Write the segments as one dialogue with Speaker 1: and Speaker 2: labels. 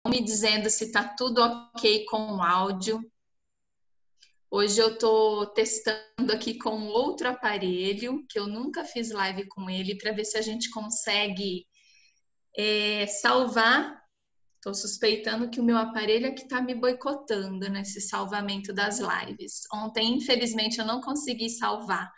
Speaker 1: me dizendo se tá tudo ok com o áudio. Hoje eu tô testando aqui com outro aparelho, que eu nunca fiz live com ele, para ver se a gente consegue salvar. Tô suspeitando que o meu aparelho é que tá me boicotando nesse salvamento das lives. Ontem, infelizmente, eu não consegui salvar,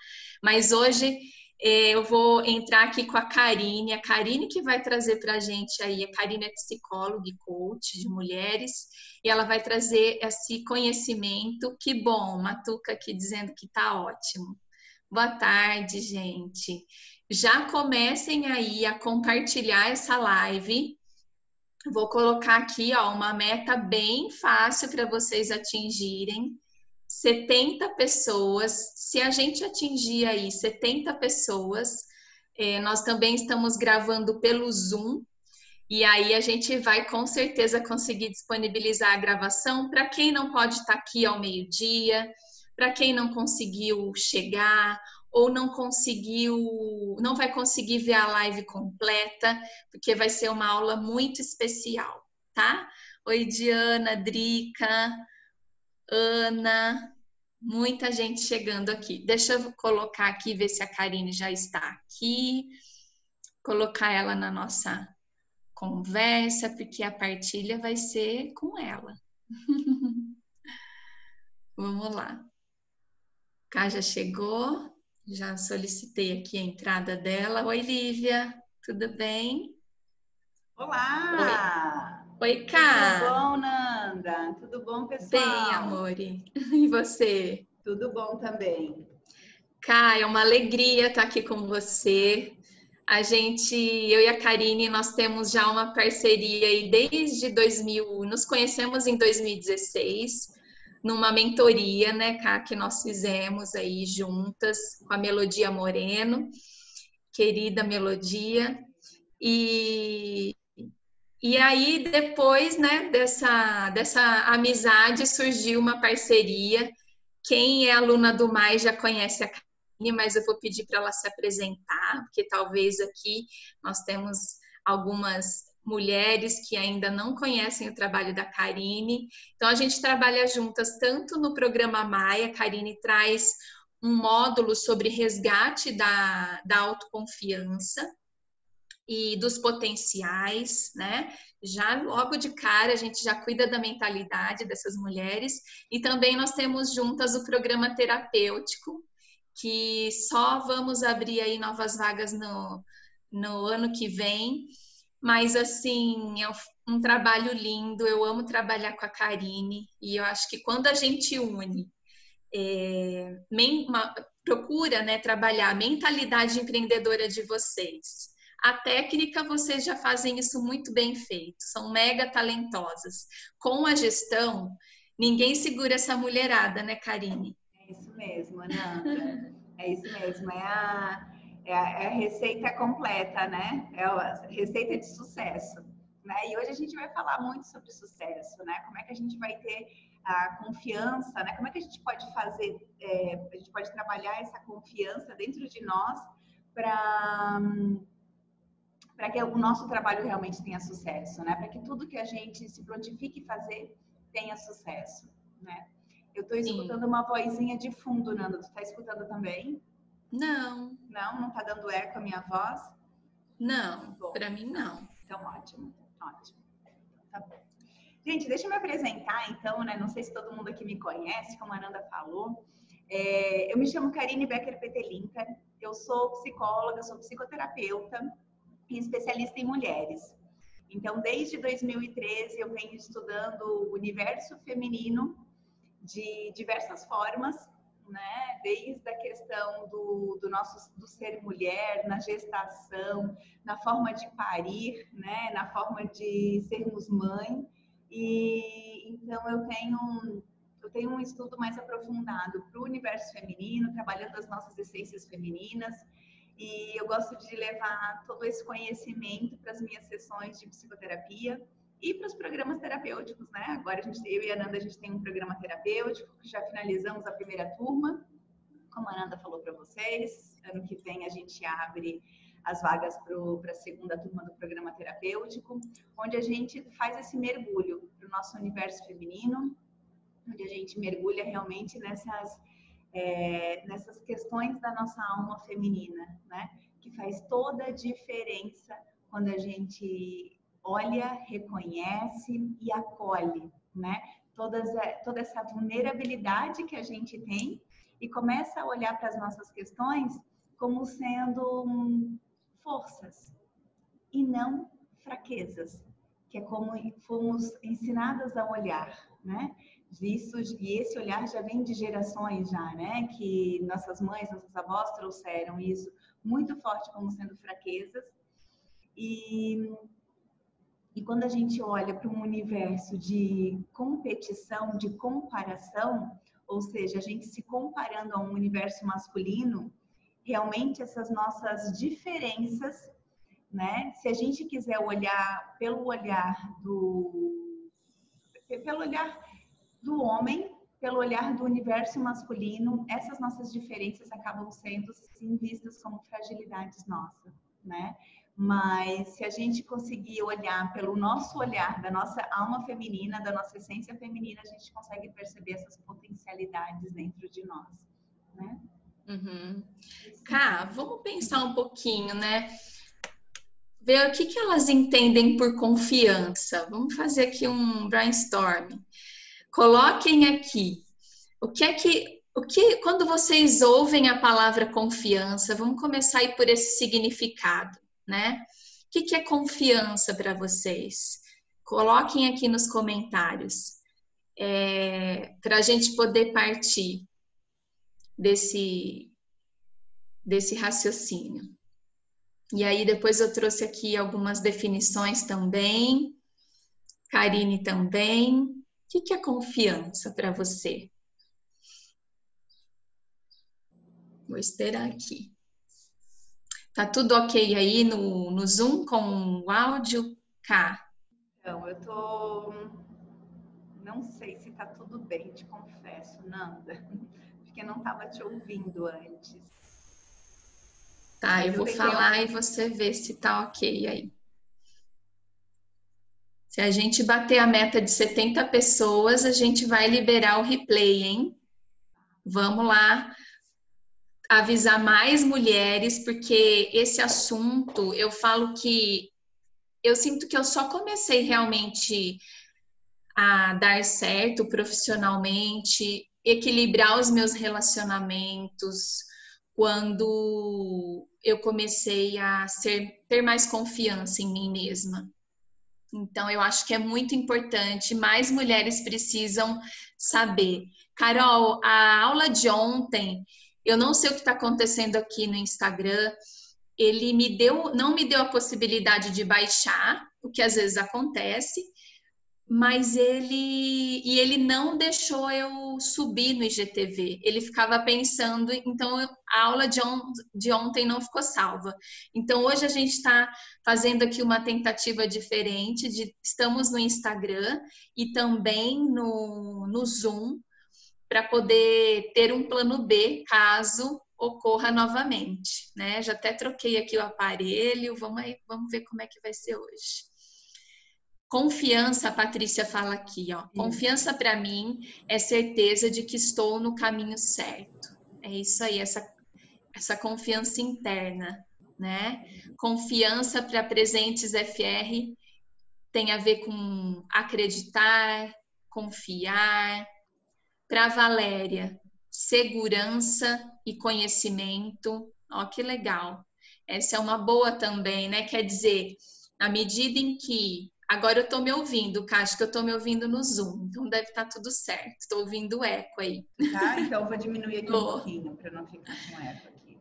Speaker 1: mas hoje eu vou entrar aqui com a Karine que vai trazer para a gente aí. A Karine é psicóloga e coach de mulheres, e ela vai trazer esse conhecimento. Que bom, Matuca aqui dizendo que tá ótimo. Boa tarde, gente. Já comecem aí a compartilhar essa live. Vou colocar aqui, ó, uma meta bem fácil para vocês atingirem. 70 pessoas. Se a gente atingir aí 70 pessoas, nós também estamos gravando pelo Zoom, e aí a gente vai com certeza conseguir disponibilizar a gravação para quem não pode estar aqui ao meio-dia, para quem não conseguiu chegar ou não vai conseguir ver a live completa, porque vai ser uma aula muito especial, tá? Oi, Diana, Drica, Ana, muita gente chegando aqui. Deixa eu colocar aqui, ver se a Karine já está aqui, colocar ela na nossa conversa, porque a partilha vai ser com ela. Vamos lá. Cá já chegou, já solicitei aqui a entrada dela. Oi, Lívia, tudo bem?
Speaker 2: Olá!
Speaker 1: Oi, Cá.
Speaker 2: Tudo bom, Nanda? Tudo bom, pessoal?
Speaker 1: Bem, amore. E você?
Speaker 2: Tudo bom também.
Speaker 1: Cá, é uma alegria estar aqui com você. Eu e a Karine, nós temos já uma parceria aí desde 2000, nos conhecemos em 2016, numa mentoria, né, Cá, que nós fizemos aí juntas com a Melodia Moreno, querida Melodia. E aí, depois, né, dessa amizade, surgiu uma parceria. Quem é aluna do Mais já conhece a Karine, mas eu vou pedir para ela se apresentar, porque talvez aqui nós temos algumas mulheres que ainda não conhecem o trabalho da Karine. Então, a gente trabalha juntas tanto no programa Maia. A Karine traz um módulo sobre resgate da autoconfiança e dos potenciais, né? Já logo de cara a gente já cuida da mentalidade dessas mulheres, e também nós temos juntas o programa terapêutico, que só vamos abrir aí novas vagas no ano que vem, mas assim, é um trabalho lindo. Eu amo trabalhar com a Karine, e eu acho que quando a gente une, procura, né, trabalhar a mentalidade empreendedora de vocês, a técnica, vocês já fazem isso muito bem feito, são mega talentosas. Com a gestão, ninguém segura essa mulherada, né, Karine?
Speaker 2: É isso mesmo, Nanda. É isso mesmo. É a receita completa, né? É a receita de sucesso. Né? E hoje a gente vai falar muito sobre sucesso, né? Como é que a gente vai ter a confiança, né? Como é que a gente pode fazer, a gente pode trabalhar essa confiança dentro de nós para que o nosso trabalho realmente tenha sucesso, né? Para que tudo que a gente se prontifique fazer tenha sucesso, né? Eu estou escutando uma vozinha de fundo, Nanda. Tu está escutando também?
Speaker 1: Não.
Speaker 2: Não está dando eco a minha voz?
Speaker 1: Não, para mim não.
Speaker 2: Então, ótimo, ótimo. Tá bom. Gente, deixa eu me apresentar, então, né? Não sei se todo mundo aqui me conhece, como a Nanda falou. Eu me chamo Karine Becker Petelinka, eu sou psicóloga, sou psicoterapeuta e especialista em mulheres. Então, desde 2013, eu venho estudando o universo feminino de diversas formas, né? Desde a questão do ser mulher, na gestação, na forma de parir, né? Na forma de sermos mãe. E então eu tenho um estudo mais aprofundado para o universo feminino, trabalhando as nossas essências femininas. E eu gosto de levar todo esse conhecimento para as minhas sessões de psicoterapia e para os programas terapêuticos, né? Agora eu e a Nanda, a gente tem um programa terapêutico, que já finalizamos a primeira turma, como a Nanda falou para vocês. Ano que vem a gente abre as vagas para a segunda turma do programa terapêutico, onde a gente faz esse mergulho para o nosso universo feminino, onde a gente mergulha realmente nessas questões da nossa alma feminina, né? Que faz toda a diferença quando a gente olha, reconhece e acolhe, né? Toda essa vulnerabilidade que a gente tem e começa a olhar para as nossas questões como sendo forças e não fraquezas, que é como fomos ensinadas a olhar, né? E esse olhar já vem de gerações já, né? Que nossas mães, nossas avós trouxeram isso muito forte como sendo fraquezas. E quando a gente olha para um universo de competição, de comparação, ou seja, a gente se comparando a um universo masculino, realmente essas nossas diferenças, né? Se a gente quiser olhar pelo olhar do homem, pelo olhar do universo masculino, essas nossas diferenças acabam sendo, sim, vistas como fragilidades nossas, né? Mas se a gente conseguir olhar pelo nosso olhar, da nossa alma feminina, da nossa essência feminina, a gente consegue perceber essas potencialidades dentro de nós, né?
Speaker 1: Uhum. Cá, vamos pensar um pouquinho, né? Ver o que elas entendem por confiança. Vamos fazer aqui um brainstorm. Coloquem aqui quando vocês ouvem a palavra confiança, vamos começar aí por esse significado, né? O que é confiança para vocês? Coloquem aqui nos comentários, para a gente poder partir desse raciocínio. E aí depois eu trouxe aqui algumas definições também, Karine também. O que é confiança para você? Vou esperar aqui. Tá tudo ok aí no Zoom com o áudio? Cá.
Speaker 2: Então, não sei se tá tudo bem, te confesso, Nanda, porque não estava te ouvindo antes.
Speaker 1: Tá, eu vou falar e você vê se tá ok aí. Se a gente bater a meta de 70 pessoas, a gente vai liberar o replay, hein? Vamos lá avisar mais mulheres, porque esse assunto, eu falo que eu sinto que eu só comecei realmente a dar certo profissionalmente, equilibrar os meus relacionamentos, quando eu comecei a ter mais confiança em mim mesma. Então, eu acho que é muito importante, mais mulheres precisam saber. Carol, a aula de ontem, eu não sei o que está acontecendo aqui no Instagram, ele não me deu a possibilidade de baixar, o que às vezes acontece, mas ele não deixou eu subir no IGTV. Ele ficava pensando, então a aula de ontem não ficou salva. Então hoje a gente está fazendo aqui uma tentativa diferente, estamos no Instagram e também no Zoom, para poder ter um plano B caso ocorra novamente, né? Já até troquei aqui o aparelho, vamos ver como é que vai ser hoje. Confiança, a Patrícia fala aqui, ó. Confiança para mim é certeza de que estou no caminho certo. É isso aí, essa confiança interna, né? Confiança para Presentes FR tem a ver com acreditar, confiar. Para Valéria, segurança e conhecimento. Ó, que legal. Essa é uma boa também, né? Quer dizer, à medida em que agora eu estou me ouvindo, Cássio, que eu estou me ouvindo no Zoom, então deve estar tudo certo. Estou ouvindo o eco aí.
Speaker 2: Tá, então eu vou diminuir aqui um pouquinho para não ficar com eco aqui.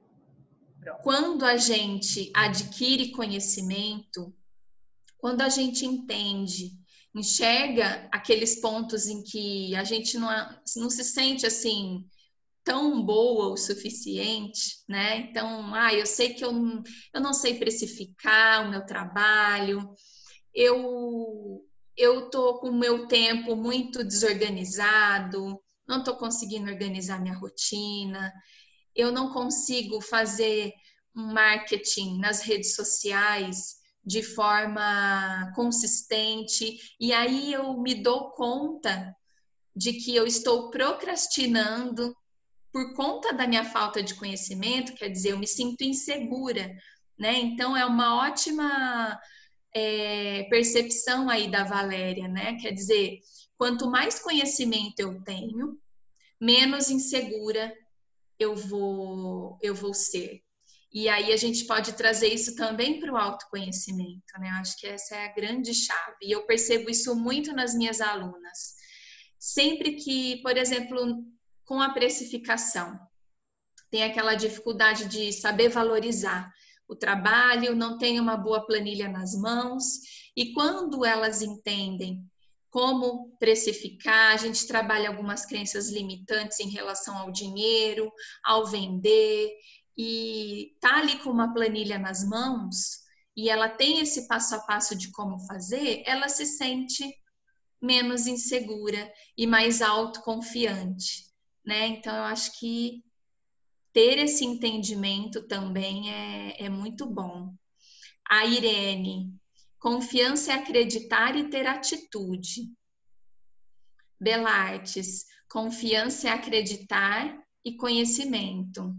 Speaker 2: Pronto.
Speaker 1: Quando a gente adquire conhecimento, quando a gente entende, enxerga aqueles pontos em que a gente não se sente assim tão boa o suficiente, né? Então, eu sei que eu não sei precificar o meu trabalho, eu tô com o meu tempo muito desorganizado, não tô conseguindo organizar minha rotina, eu não consigo fazer um marketing nas redes sociais de forma consistente, e aí eu me dou conta de que eu estou procrastinando por conta da minha falta de conhecimento, quer dizer, eu me sinto insegura, né? Então é uma ótima percepção aí da Valéria, né? Quer dizer, quanto mais conhecimento eu tenho, menos insegura eu vou ser. E aí a gente pode trazer isso também para o autoconhecimento, né? Acho que essa é a grande chave. E eu percebo isso muito nas minhas alunas. Sempre que, por exemplo, com a precificação, tem aquela dificuldade de saber valorizar o trabalho, não tem uma boa planilha nas mãos, e quando elas entendem como precificar, a gente trabalha algumas crenças limitantes em relação ao dinheiro, ao vender, e tá ali com uma planilha nas mãos, e ela tem esse passo a passo de como fazer, ela se sente menos insegura e mais autoconfiante, né? Então, eu acho que ter esse entendimento também é muito bom. A Irene, confiança é acreditar e ter atitude. Belartes, confiança é acreditar e conhecimento.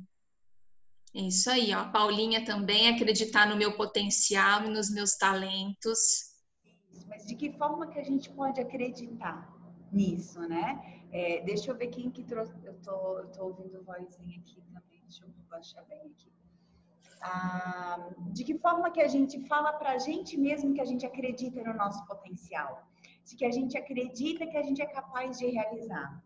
Speaker 1: É isso aí, ó. A Paulinha também, acreditar no meu potencial e nos meus talentos.
Speaker 2: Mas de que forma que a gente pode acreditar nisso, né? Deixa eu ver quem que trouxe. Eu tô ouvindo vozinha aqui também. Deixa eu baixar bem aqui. De que forma que a gente fala pra gente mesmo que a gente acredita no nosso potencial? De que a gente acredita que a gente é capaz de realizar,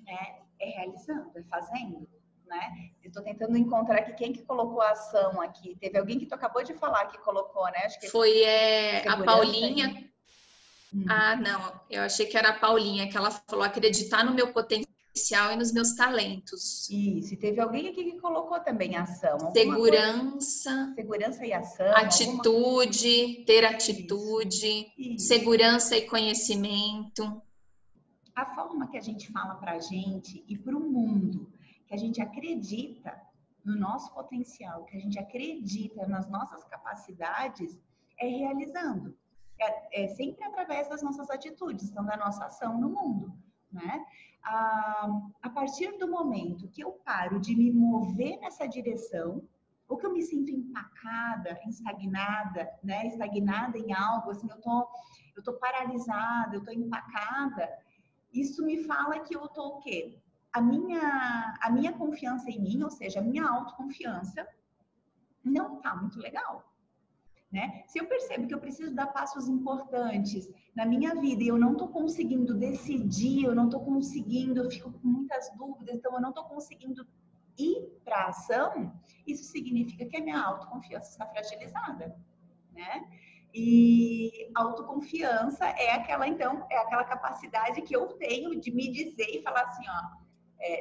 Speaker 2: né? É realizando, é fazendo, né? Eu tô tentando encontrar aqui quem que colocou a ação aqui. Teve alguém que tu acabou de falar que colocou, né? Acho que
Speaker 1: foi a Paulinha.
Speaker 2: E...
Speaker 1: Não, eu achei que era a Paulinha, que ela falou acreditar no meu potencial e nos meus talentos.
Speaker 2: Isso, e teve alguém aqui que colocou também ação.
Speaker 1: Segurança.
Speaker 2: Segurança e ação.
Speaker 1: Atitude, ter atitude,
Speaker 2: Isso.
Speaker 1: Segurança e conhecimento.
Speaker 2: A forma que a gente fala para a gente e para o mundo, que a gente acredita no nosso potencial, que a gente acredita nas nossas capacidades, é realizando. É sempre através das nossas atitudes, então da nossa ação no mundo, né? A partir do momento que eu paro de me mover nessa direção, ou que eu me sinto empacada, estagnada, né? Estagnada em algo, assim, eu tô paralisada, eu tô empacada, isso me fala que eu tô o quê? A minha confiança em mim, ou seja, a minha autoconfiança, não tá muito legal. Né? Se eu percebo que eu preciso dar passos importantes na minha vida e eu não estou conseguindo decidir, eu não estou conseguindo, eu fico com muitas dúvidas, então eu não estou conseguindo ir para a ação, isso significa que a minha autoconfiança está fragilizada, né? E autoconfiança é aquela capacidade que eu tenho de me dizer e falar assim, ó,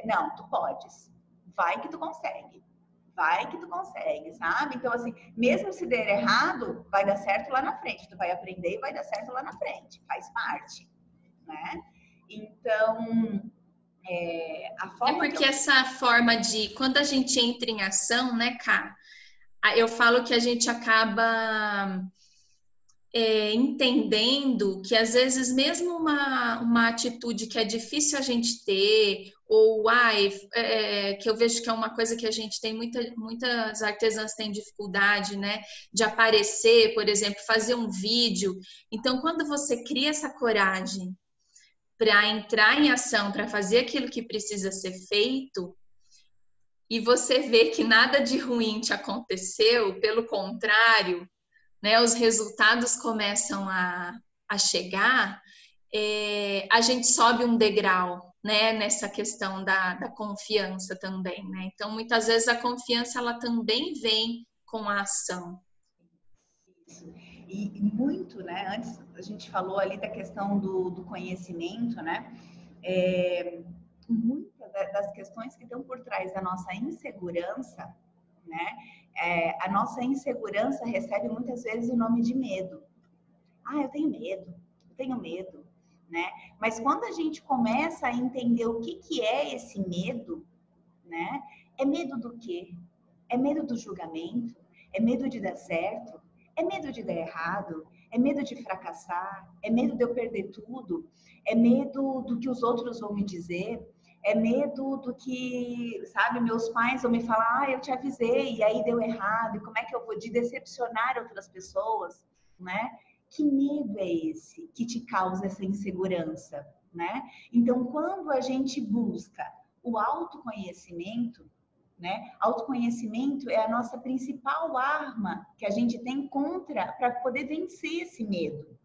Speaker 2: não, tu podes, vai que tu consegue. Vai que tu consegue, sabe? Então, assim, mesmo se der errado, vai dar certo lá na frente. Tu vai aprender e vai dar certo lá na frente. Faz parte, né? Então, a forma
Speaker 1: porque essa forma de... Quando a gente entra em ação, né, Ká? Eu falo que a gente acaba... entendendo que às vezes mesmo uma atitude que é difícil a gente ter, ou que eu vejo que é uma coisa que a gente tem, muitas artesãs têm dificuldade, né, de aparecer, por exemplo, fazer um vídeo. Então, quando você cria essa coragem para entrar em ação, para fazer aquilo que precisa ser feito, e você vê que nada de ruim te aconteceu, pelo contrário, né, os resultados começam a chegar, a gente sobe um degrau, né, nessa questão da confiança também, né? Então, muitas vezes a confiança, ela também vem com a ação.
Speaker 2: E muito, né, antes a gente falou ali da questão do conhecimento, né? Muitas das questões que estão por trás da nossa insegurança, né? A nossa insegurança recebe muitas vezes o nome de medo. Eu tenho medo, né? Mas quando a gente começa a entender o que é esse medo, né? É medo do quê? É medo do julgamento? É medo de dar certo? É medo de dar errado? É medo de fracassar? É medo de eu perder tudo? É medo do que os outros vão me dizer? É medo do que, sabe, meus pais vão me falar, eu te avisei, e aí deu errado, e como é que eu vou de decepcionar outras pessoas, né? Que medo é esse que te causa essa insegurança, né? Então, quando a gente busca o autoconhecimento, né? Autoconhecimento é a nossa principal arma que a gente tem contra para poder vencer esse medo,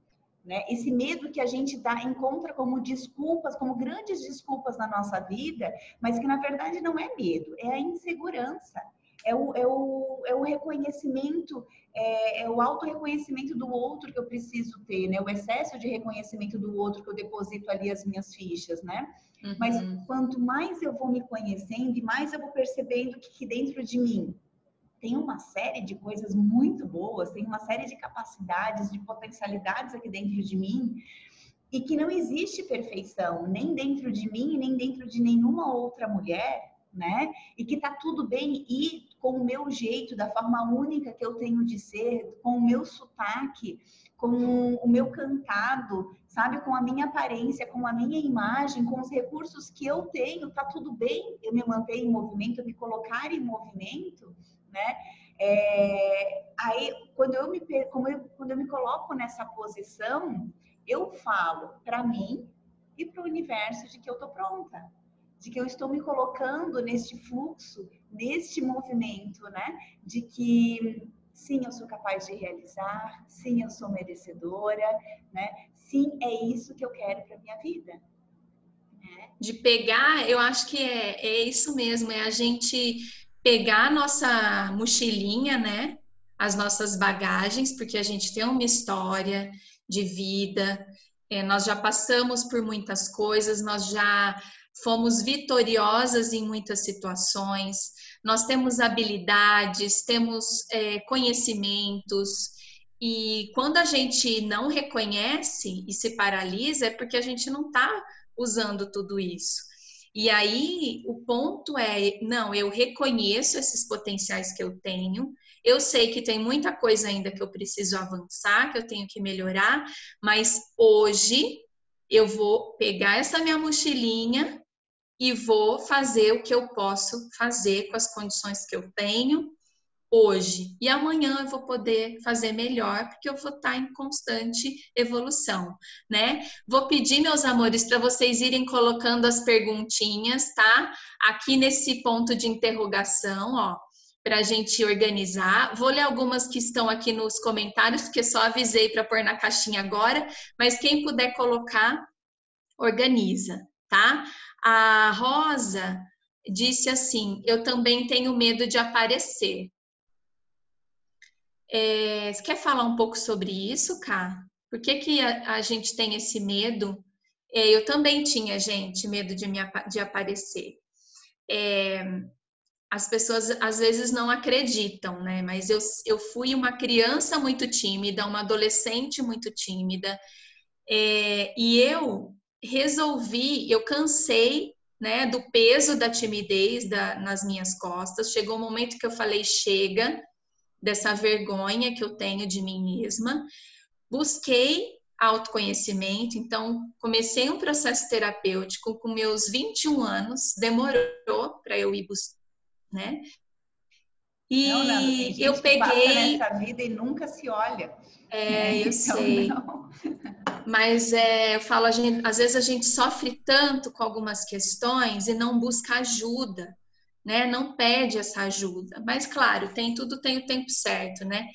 Speaker 2: né? Esse medo que a gente encontra como desculpas, como grandes desculpas na nossa vida, mas que na verdade não é medo, é a insegurança. É o reconhecimento, é o autorreconhecimento do outro que eu preciso ter, né? O excesso de reconhecimento do outro que eu deposito ali as minhas fichas, né?
Speaker 1: Uhum.
Speaker 2: Mas quanto mais eu vou me conhecendo e mais eu vou percebendo que dentro de mim tem uma série de coisas muito boas, tem uma série de capacidades, de potencialidades aqui dentro de mim, e que não existe perfeição, nem dentro de mim, nem dentro de nenhuma outra mulher, né? E que tá tudo bem ir com o meu jeito, da forma única que eu tenho de ser, com o meu sotaque, com o meu cantado, sabe? Com a minha aparência, com a minha imagem, com os recursos que eu tenho, tá tudo bem eu me manter em movimento, eu me colocar em movimento, né? Aí, quando eu me coloco nessa posição, eu falo para mim e para o universo de que eu estou pronta, de que eu estou me colocando neste fluxo, neste movimento, né? De que sim, eu sou capaz de realizar, sim, eu sou merecedora, né? Sim, é isso que eu quero para minha vida.
Speaker 1: De pegar, eu acho que é isso mesmo, é a gente pegar a nossa mochilinha, né? As nossas bagagens, porque a gente tem uma história de vida, nós já passamos por muitas coisas, nós já fomos vitoriosas em muitas situações, nós temos habilidades, temos conhecimentos, e quando a gente não reconhece e se paralisa, é porque a gente não está usando tudo isso. E aí o ponto é, não, eu reconheço esses potenciais que eu tenho, eu sei que tem muita coisa ainda que eu preciso avançar, que eu tenho que melhorar, mas hoje eu vou pegar essa minha mochilinha e vou fazer o que eu posso fazer com as condições que eu tenho hoje. E amanhã eu vou poder fazer melhor, porque eu vou estar em constante evolução, né? Vou pedir, meus amores, para vocês irem colocando as perguntinhas, tá? Aqui nesse ponto de interrogação, ó, para a gente organizar. Vou ler algumas que estão aqui nos comentários, porque só avisei para pôr na caixinha agora, mas quem puder colocar, organiza, tá? A Rosa disse assim: eu também tenho medo de aparecer. Você quer falar um pouco sobre isso, Ká? Por que a gente tem esse medo? Eu também tinha, gente, medo de aparecer. As pessoas às vezes não acreditam, né? Mas eu fui uma criança muito tímida, uma adolescente muito tímida, e eu resolvi, eu cansei, né, do peso da timidez nas minhas costas. Chegou um momento que eu falei, chega dessa vergonha que eu tenho de mim mesma. Busquei autoconhecimento, então comecei um processo terapêutico com meus 21 anos, demorou para eu ir buscar, né?
Speaker 2: Não, Nanda, tem
Speaker 1: E eu
Speaker 2: gente que passa
Speaker 1: peguei.
Speaker 2: nessa vida e nunca se olha.
Speaker 1: Eu
Speaker 2: Então,
Speaker 1: sei.
Speaker 2: não.
Speaker 1: Mas eu falo, às vezes a gente sofre tanto com algumas questões e não busca ajuda, né? Não pede essa ajuda. Mas, claro, tudo tem o tempo certo, né?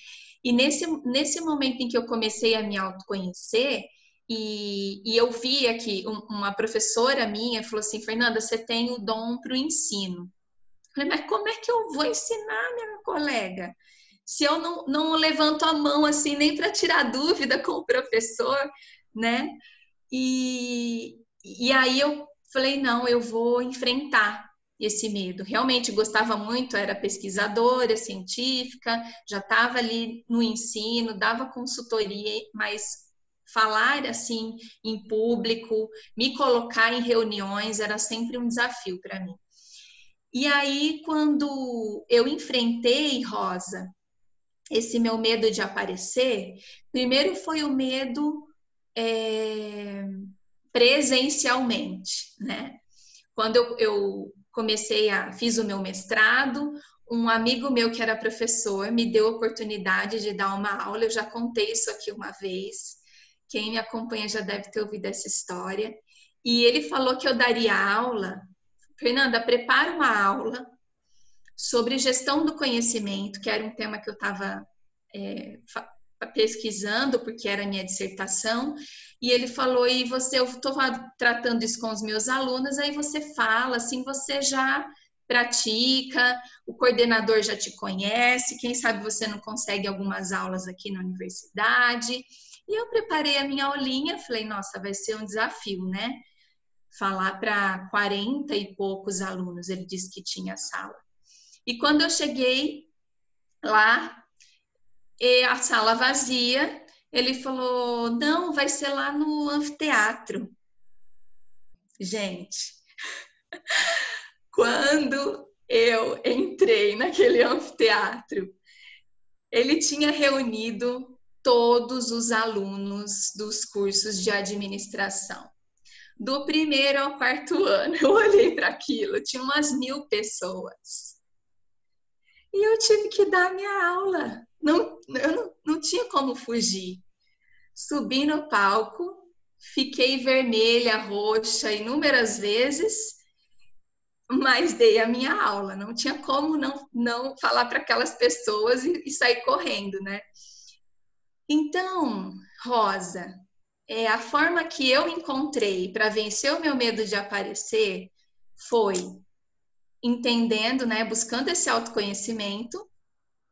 Speaker 1: E nesse momento em que eu comecei a me autoconhecer, e eu via que uma professora minha falou assim, Fernanda, você tem o dom para o ensino. Eu falei, mas como é que eu vou ensinar minha colega? Se eu não levanto a mão assim, nem para tirar dúvida com o professor, né? E aí eu falei, não, eu vou enfrentar esse medo. Realmente gostava muito, era pesquisadora, científica, já estava ali no ensino, dava consultoria, mas falar assim em público, me colocar em reuniões era sempre um desafio para mim. E aí, quando eu enfrentei, Rosa, esse meu medo de aparecer, primeiro foi o medo presencialmente, né? Quando eu fiz o meu mestrado, um amigo meu que era professor me deu a oportunidade de dar uma aula. Eu já contei isso aqui uma vez. Quem me acompanha já deve ter ouvido essa história. E ele falou que eu daria aula. Fernanda, prepara uma aula sobre gestão do conhecimento, que era um tema que eu estava pesquisando, porque era a minha dissertação, e ele falou, eu estou tratando isso com os meus alunos, aí você fala, assim, você já pratica, o coordenador já te conhece, quem sabe você não consegue algumas aulas aqui na universidade. E eu preparei a minha aulinha, falei, nossa, vai ser um desafio, né? Falar para 40 e poucos alunos, ele disse que tinha sala. E quando eu cheguei lá, e a sala vazia, ele falou, não, vai ser lá no anfiteatro. Gente, quando eu entrei naquele anfiteatro, ele tinha reunido todos os alunos dos cursos de administração. Do primeiro ao quarto ano, eu olhei para aquilo, tinha umas 1000 pessoas. E eu tive que dar minha aula. Eu não tinha como fugir. Subi no palco, fiquei vermelha, roxa inúmeras vezes, mas dei a minha aula. Não tinha como não falar para aquelas pessoas e sair correndo, né? Então, Rosa, a forma que eu encontrei para vencer o meu medo de aparecer foi entendendo, né, buscando esse autoconhecimento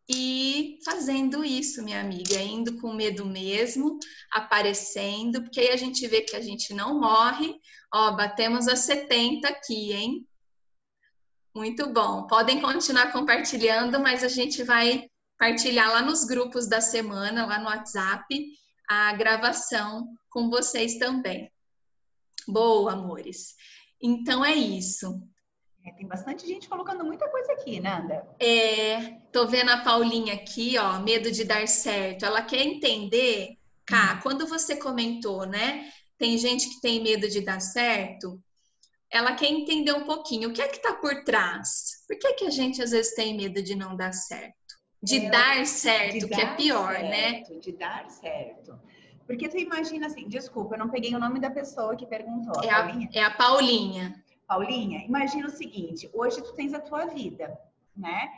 Speaker 1: e fazendo isso, minha amiga, indo com medo mesmo, aparecendo, porque aí a gente vê que a gente não morre. Ó, batemos a 70 aqui, hein? Muito bom. Podem continuar compartilhando, mas a gente vai partilhar lá nos grupos da semana, lá no WhatsApp, a gravação com vocês também. Boa, amores. Então é isso.
Speaker 2: Tem bastante gente colocando muita coisa aqui, Nanda.
Speaker 1: Tô vendo a Paulinha aqui, ó, medo de dar certo. Ela quer entender, Cá, quando você comentou, né? Tem gente que tem medo de dar certo. Ela quer entender um pouquinho o que é que tá por trás. Por que que a gente às vezes tem medo de não dar certo? De dar certo, que é pior, né?
Speaker 2: De dar certo. Porque tu imagina assim, desculpa, eu não peguei o nome da pessoa que perguntou, a Paulinha?
Speaker 1: É a Paulinha.
Speaker 2: Paulinha, imagina o seguinte, hoje tu tens a tua vida, né?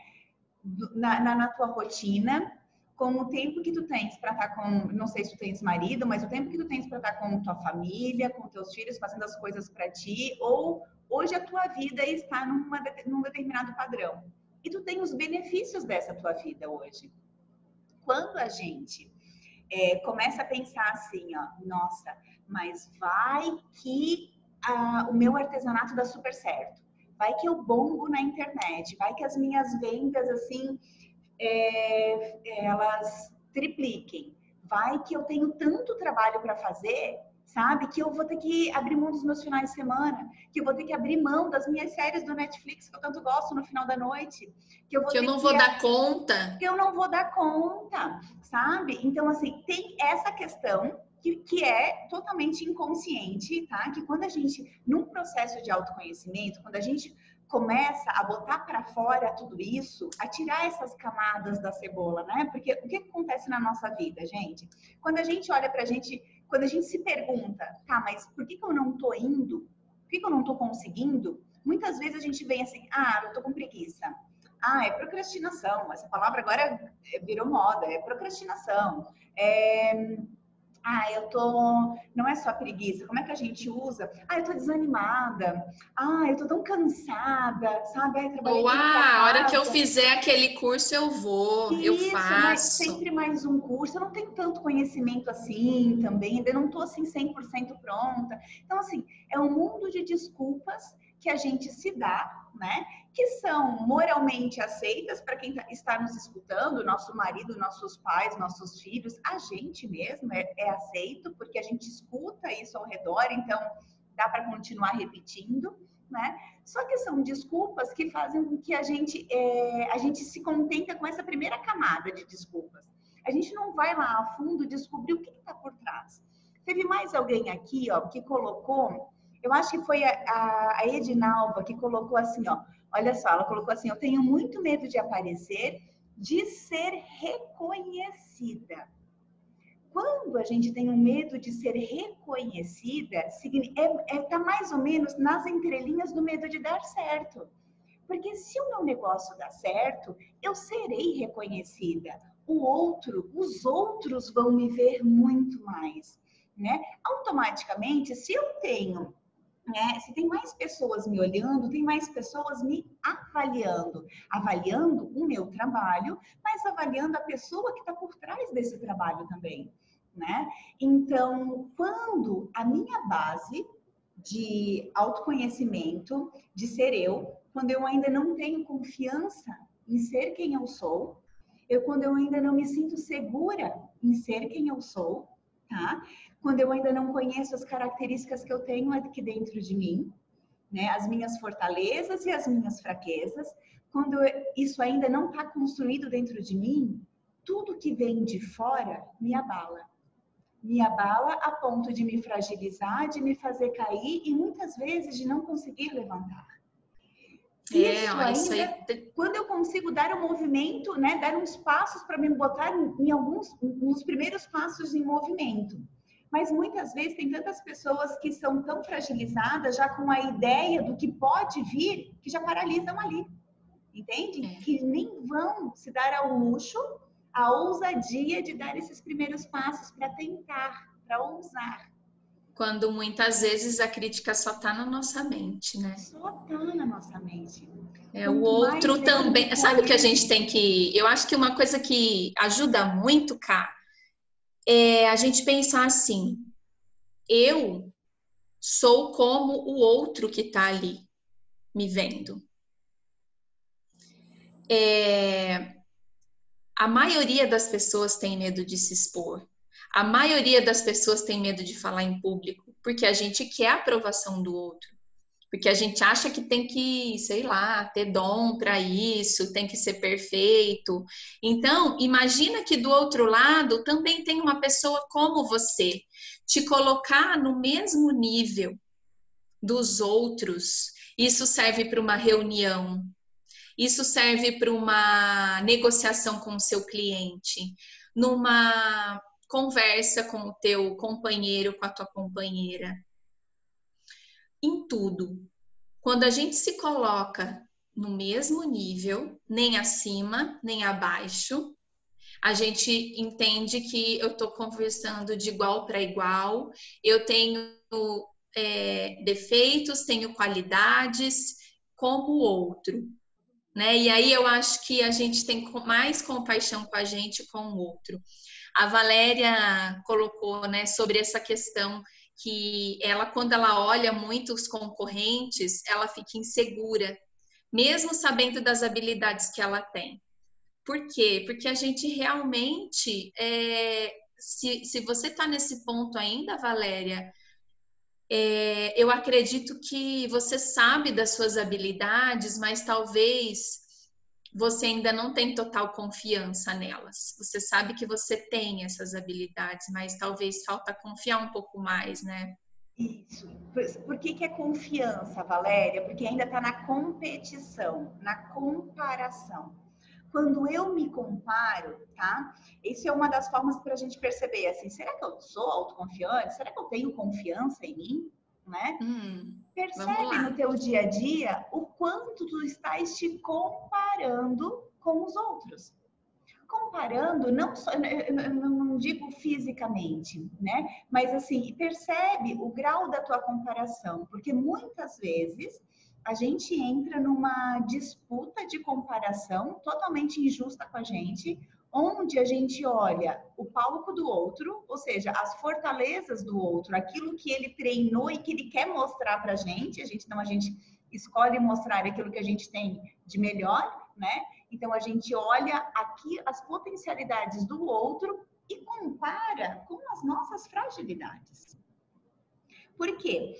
Speaker 2: Na tua rotina, com o tempo que tu tens para estar com, não sei se tu tens marido, mas o tempo que tu tens para estar com tua família, com teus filhos, fazendo as coisas para ti, ou hoje a tua vida está num determinado padrão. E tu tem os benefícios dessa tua vida hoje. Quando a gente começa a pensar assim, ó, nossa, mas vai que o meu artesanato dá super certo. Vai que eu bombo na internet, vai que as minhas vendas, assim, elas tripliquem. Vai que eu tenho tanto trabalho para fazer, sabe? Que eu vou ter que abrir mão dos meus finais de semana, que eu vou ter que abrir mão das minhas séries do Netflix que eu tanto gosto no final da noite,
Speaker 1: que eu não vou dar conta.
Speaker 2: Que eu não vou dar conta, sabe? Então, assim, tem essa questão que é totalmente inconsciente, tá? Que quando a gente, num processo de autoconhecimento, quando a gente começa a botar para fora tudo isso, a tirar essas camadas da cebola, né? Porque o que acontece na nossa vida, gente? Quando a gente olha pra gente, quando a gente se pergunta, tá, mas por que eu não tô indo? Por que eu não tô conseguindo? Muitas vezes a gente vem assim, eu tô com preguiça. É procrastinação. Essa palavra agora virou moda, é procrastinação. Não é só preguiça. Como é que a gente usa? Eu tô desanimada. Eu tô tão cansada, sabe?
Speaker 1: Trabalhei Ou, a hora que eu fizer aquele curso eu vou, eu faço.
Speaker 2: Mas sempre mais um curso. Eu não tenho tanto conhecimento assim também, ainda não tô assim 100% pronta. Então, assim, é um mundo de desculpas que a gente se dá, né? Que são moralmente aceitas para quem está nos escutando, nosso marido, nossos pais, nossos filhos, a gente mesmo é aceito, porque a gente escuta isso ao redor, então dá para continuar repetindo, né? Só que são desculpas que fazem com que a gente se contenta com essa primeira camada de desculpas. A gente não vai lá a fundo descobrir o que está por trás. Teve mais alguém aqui, ó, que colocou, eu acho que foi a Edinalva que colocou assim, ó, olha só, ela colocou assim, eu tenho muito medo de aparecer, de ser reconhecida. Quando a gente tem um medo de ser reconhecida, está mais ou menos nas entrelinhas do medo de dar certo. Porque se o meu negócio dá certo, eu serei reconhecida. Os outros vão me ver muito mais, né? Automaticamente, se eu tenho, né, se tem mais pessoas me olhando, tem mais pessoas me avaliando o meu trabalho, mas avaliando a pessoa que está por trás desse trabalho também, né? Então, quando a minha base de autoconhecimento, de ser eu, quando eu ainda não tenho confiança em ser quem eu sou, quando eu ainda não me sinto segura em ser quem eu sou, tá? Quando eu ainda não conheço as características que eu tenho aqui dentro de mim, né? As minhas fortalezas e as minhas fraquezas, quando isso ainda não está construído dentro de mim, tudo que vem de fora me abala. Me abala a ponto de me fragilizar, de me fazer cair e muitas vezes de não conseguir levantar. Isso ainda, quando eu consigo dar um movimento, né, dar uns passos para me botar nos primeiros passos em movimento. Mas muitas vezes tem tantas pessoas que são tão fragilizadas já com a ideia do que pode vir, que já paralisam ali. Entende? Que nem vão se dar ao luxo, a ousadia de dar esses primeiros passos para tentar, para ousar.
Speaker 1: Quando muitas vezes a crítica só está na nossa mente, né?
Speaker 2: Só está na nossa mente.
Speaker 1: O outro também. Sabe que a gente tem que. Eu acho que uma coisa que ajuda muito, Cá, é a gente pensar assim: eu sou como o outro que está ali me vendo. A maioria das pessoas tem medo de se expor. A maioria das pessoas tem medo de falar em público, porque a gente quer a aprovação do outro. Porque a gente acha que tem que, sei lá, ter dom para isso, tem que ser perfeito. Então, imagina que do outro lado também tem uma pessoa como você. Te colocar no mesmo nível dos outros. Isso serve para uma reunião. Isso serve para uma negociação com o seu cliente. Numa conversa com o teu companheiro, com a tua companheira. Em tudo. Quando a gente se coloca no mesmo nível, nem acima, nem abaixo, a gente entende que eu estou conversando de igual para igual, eu tenho defeitos, tenho qualidades como o outro, né? E aí eu acho que a gente tem mais compaixão com a gente e com o outro. A Valéria colocou, né, sobre essa questão que ela, quando ela olha muito os concorrentes, ela fica insegura, mesmo sabendo das habilidades que ela tem. Por quê? Porque a gente realmente, se você está nesse ponto ainda, Valéria, eu acredito que você sabe das suas habilidades, mas talvez você ainda não tem total confiança nelas. Você sabe que você tem essas habilidades, mas talvez falta confiar um pouco mais, né?
Speaker 2: Isso. Por que é confiança, Valéria? Porque ainda está na competição, na comparação. Quando eu me comparo, tá? Isso é uma das formas para a gente perceber, assim, será que eu sou autoconfiante? Será que eu tenho confiança em mim? Né? Percebe no teu dia a dia o quanto tu estás te comparando com os outros. Comparando, não só, eu não digo fisicamente, né? Mas assim, percebe o grau da tua comparação, porque muitas vezes a gente entra numa disputa de comparação totalmente injusta com a gente, onde a gente olha o palco do outro, ou seja, as fortalezas do outro, aquilo que ele treinou e que ele quer mostrar pra gente, a gente escolhe mostrar aquilo que a gente tem de melhor, né? Então a gente olha aqui as potencialidades do outro e compara com as nossas fragilidades. Por quê?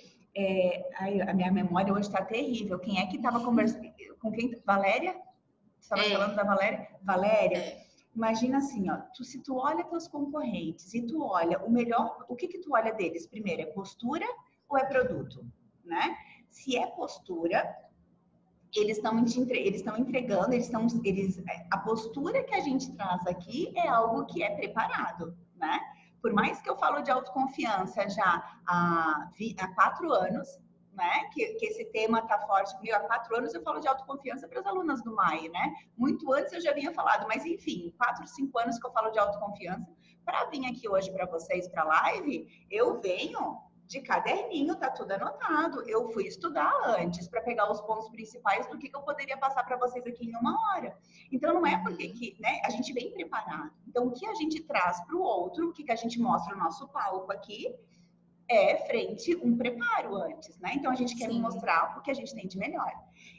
Speaker 2: Ai, a minha memória hoje está terrível. Quem é que estava conversando? Com quem? Valéria? Você estava falando da Valéria? Valéria, imagina assim, ó, se tu olha teus concorrentes e tu olha o melhor, o que tu olha deles? Primeiro, é postura ou é produto, né? Se é postura, eles estão entregando, a postura que a gente traz aqui é algo que é preparado, né? Por mais que eu falo de autoconfiança já há 4 anos, né? Que esse tema tá forte comigo há 4 anos, eu falo de autoconfiança para as alunas do MAI, né? Muito antes eu já vinha falado, mas enfim, 4, 5 anos que eu falo de autoconfiança. Para vir aqui hoje para vocês para a live, eu venho de caderninho, tá tudo anotado. Eu fui estudar antes para pegar os pontos principais do que eu poderia passar para vocês aqui em 1 hora. Então, não é porque que, né, a gente vem preparado. Então, o que a gente traz para o outro, o que a gente mostra no nosso palco aqui, é frente um preparo antes, né? Então, a gente quer mostrar o que a gente tem de melhor.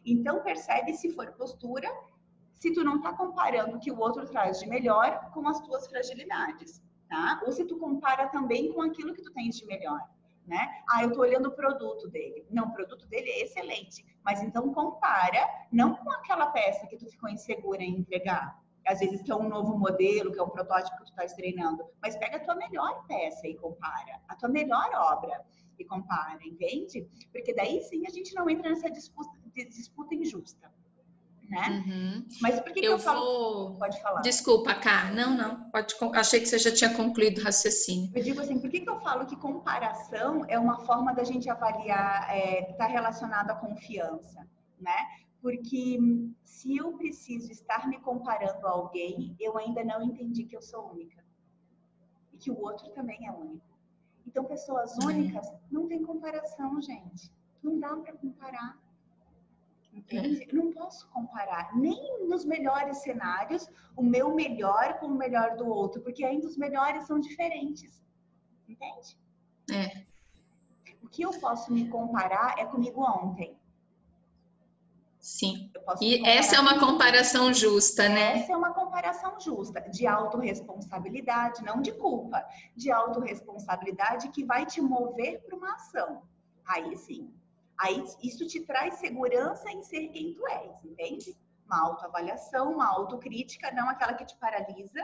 Speaker 2: Então, percebe se for postura, se tu não tá comparando o que o outro traz de melhor com as tuas fragilidades, tá? Ou se tu compara também com aquilo que tu tens de melhor. Né? Eu tô olhando o produto dele. Não, o produto dele é excelente. Mas então compara, não com aquela peça que tu ficou insegura em entregar. Às vezes que é um novo modelo, que é um protótipo que tu tá treinando. Mas pega a tua melhor peça e compara. A tua melhor obra e compara, entende? Porque daí sim a gente não entra nessa disputa injusta. Né? Mas por que eu falo? Pode falar.
Speaker 1: Desculpa, Cá. Não. Achei que você já tinha concluído o raciocínio.
Speaker 2: Eu digo assim, por que eu falo que comparação é uma forma da gente avaliar, tá relacionado à confiança, né? Porque se eu preciso estar me comparando a alguém, eu ainda não entendi que eu sou única. E que o outro também é único. Então, pessoas únicas não tem comparação, gente. Não dá para comparar. Entende? Eu não posso comparar, nem nos melhores cenários, o meu melhor com o melhor do outro, porque ainda os melhores são diferentes. Entende? O que eu posso me comparar é comigo ontem.
Speaker 1: Sim. E essa é uma comparação justa, né?
Speaker 2: Essa é uma comparação justa, de autorresponsabilidade, não de culpa, de autorresponsabilidade que vai te mover para uma ação. Aí sim. Aí isso te traz segurança em ser quem tu és, entende? Uma autoavaliação, uma autocrítica, não aquela que te paralisa.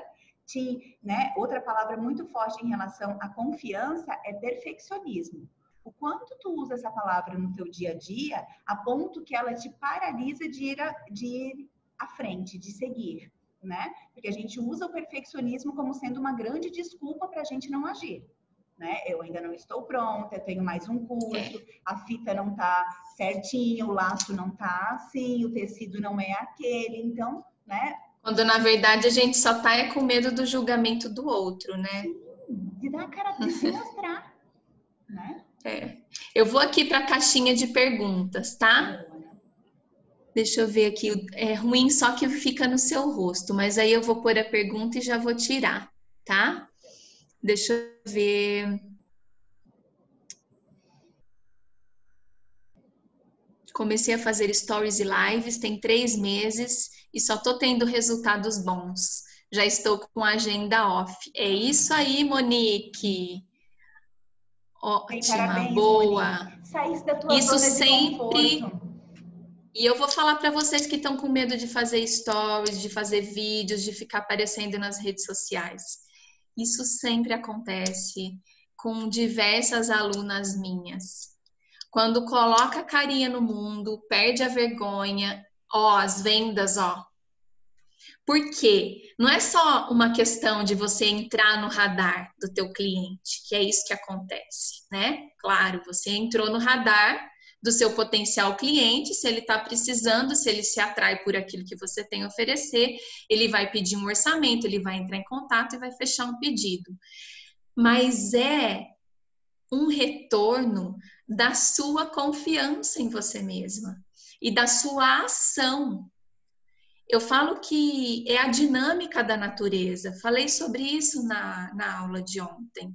Speaker 2: Né? Outra palavra muito forte em relação à confiança é perfeccionismo. O quanto tu usa essa palavra no teu dia a dia, a ponto que ela te paralisa de ir à frente, de seguir, né? Porque a gente usa o perfeccionismo como sendo uma grande desculpa para a gente não agir. Né? Eu ainda não estou pronta, eu tenho mais um curso, a fita não tá certinha, o laço não tá assim, o tecido não é aquele, então, né?
Speaker 1: Quando na verdade a gente só tá com medo do julgamento do outro, né?
Speaker 2: Sim, de dar a cara de se mostrar, né?
Speaker 1: Eu vou aqui para a caixinha de perguntas, tá? Deixa eu ver aqui, é ruim só que fica no seu rosto, mas aí eu vou pôr a pergunta e já vou tirar, tá? Deixa eu ver. Comecei a fazer stories e lives, tem 3 meses e só tô tendo resultados bons. Já estou com a agenda off. É isso aí, Monique. Ótima,
Speaker 2: parabéns,
Speaker 1: boa.
Speaker 2: Monique. Saísse da tua
Speaker 1: Isso
Speaker 2: zona de
Speaker 1: sempre.
Speaker 2: conforto.
Speaker 1: E eu vou falar para vocês que estão com medo de fazer stories, de fazer vídeos, de ficar aparecendo nas redes sociais. Isso sempre acontece com diversas alunas minhas. Quando coloca a carinha no mundo, perde a vergonha, as vendas, Por quê? Não é só uma questão de você entrar no radar do teu cliente, que é isso que acontece, né? Claro, você entrou no radar do seu potencial cliente, se ele está precisando, se ele se atrai por aquilo que você tem a oferecer, ele vai pedir um orçamento, ele vai entrar em contato e vai fechar um pedido. Mas é um retorno da sua confiança em você mesma e da sua ação. Eu falo que é a dinâmica da natureza. Falei sobre isso na aula de ontem.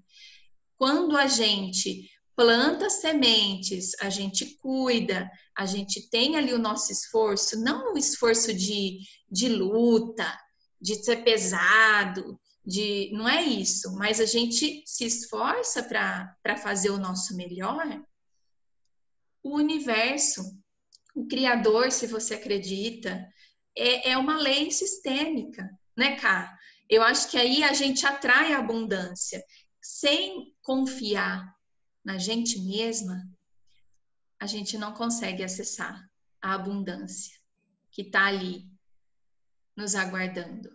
Speaker 1: Quando a gente planta sementes, a gente cuida, a gente tem ali o nosso esforço, não o esforço de luta, de ser pesado, não é isso, mas a gente se esforça para fazer o nosso melhor. o universo, o Criador, se você acredita, é uma lei sistêmica, né, Ká? Eu acho que aí a gente atrai a abundância. Sem confiar na gente mesma, a gente não consegue acessar a abundância que está ali nos aguardando.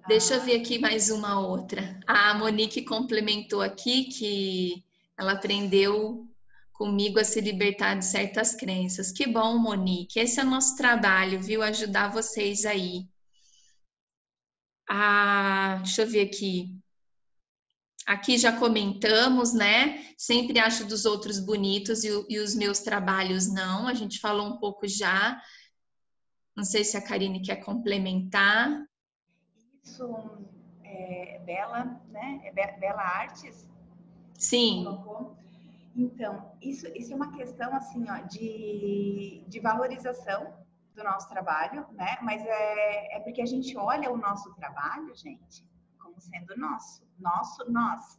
Speaker 1: Deixa eu ver aqui mais uma outra. A Monique complementou aqui que ela aprendeu comigo a se libertar de certas crenças. Que bom, Monique. Esse é o nosso trabalho, viu? Ajudar vocês aí. Deixa eu ver aqui. Aqui já comentamos, né? Sempre acho dos outros bonitos e os meus trabalhos não. A gente falou um pouco já. Não sei se a Karine quer complementar.
Speaker 2: Isso é Bela, né? É Bela Artes?
Speaker 1: Sim.
Speaker 2: Colocou. Então, isso é uma questão, assim, ó, de valorização do nosso trabalho, né? Mas é porque a gente olha o nosso trabalho, gente, como sendo nosso, nós.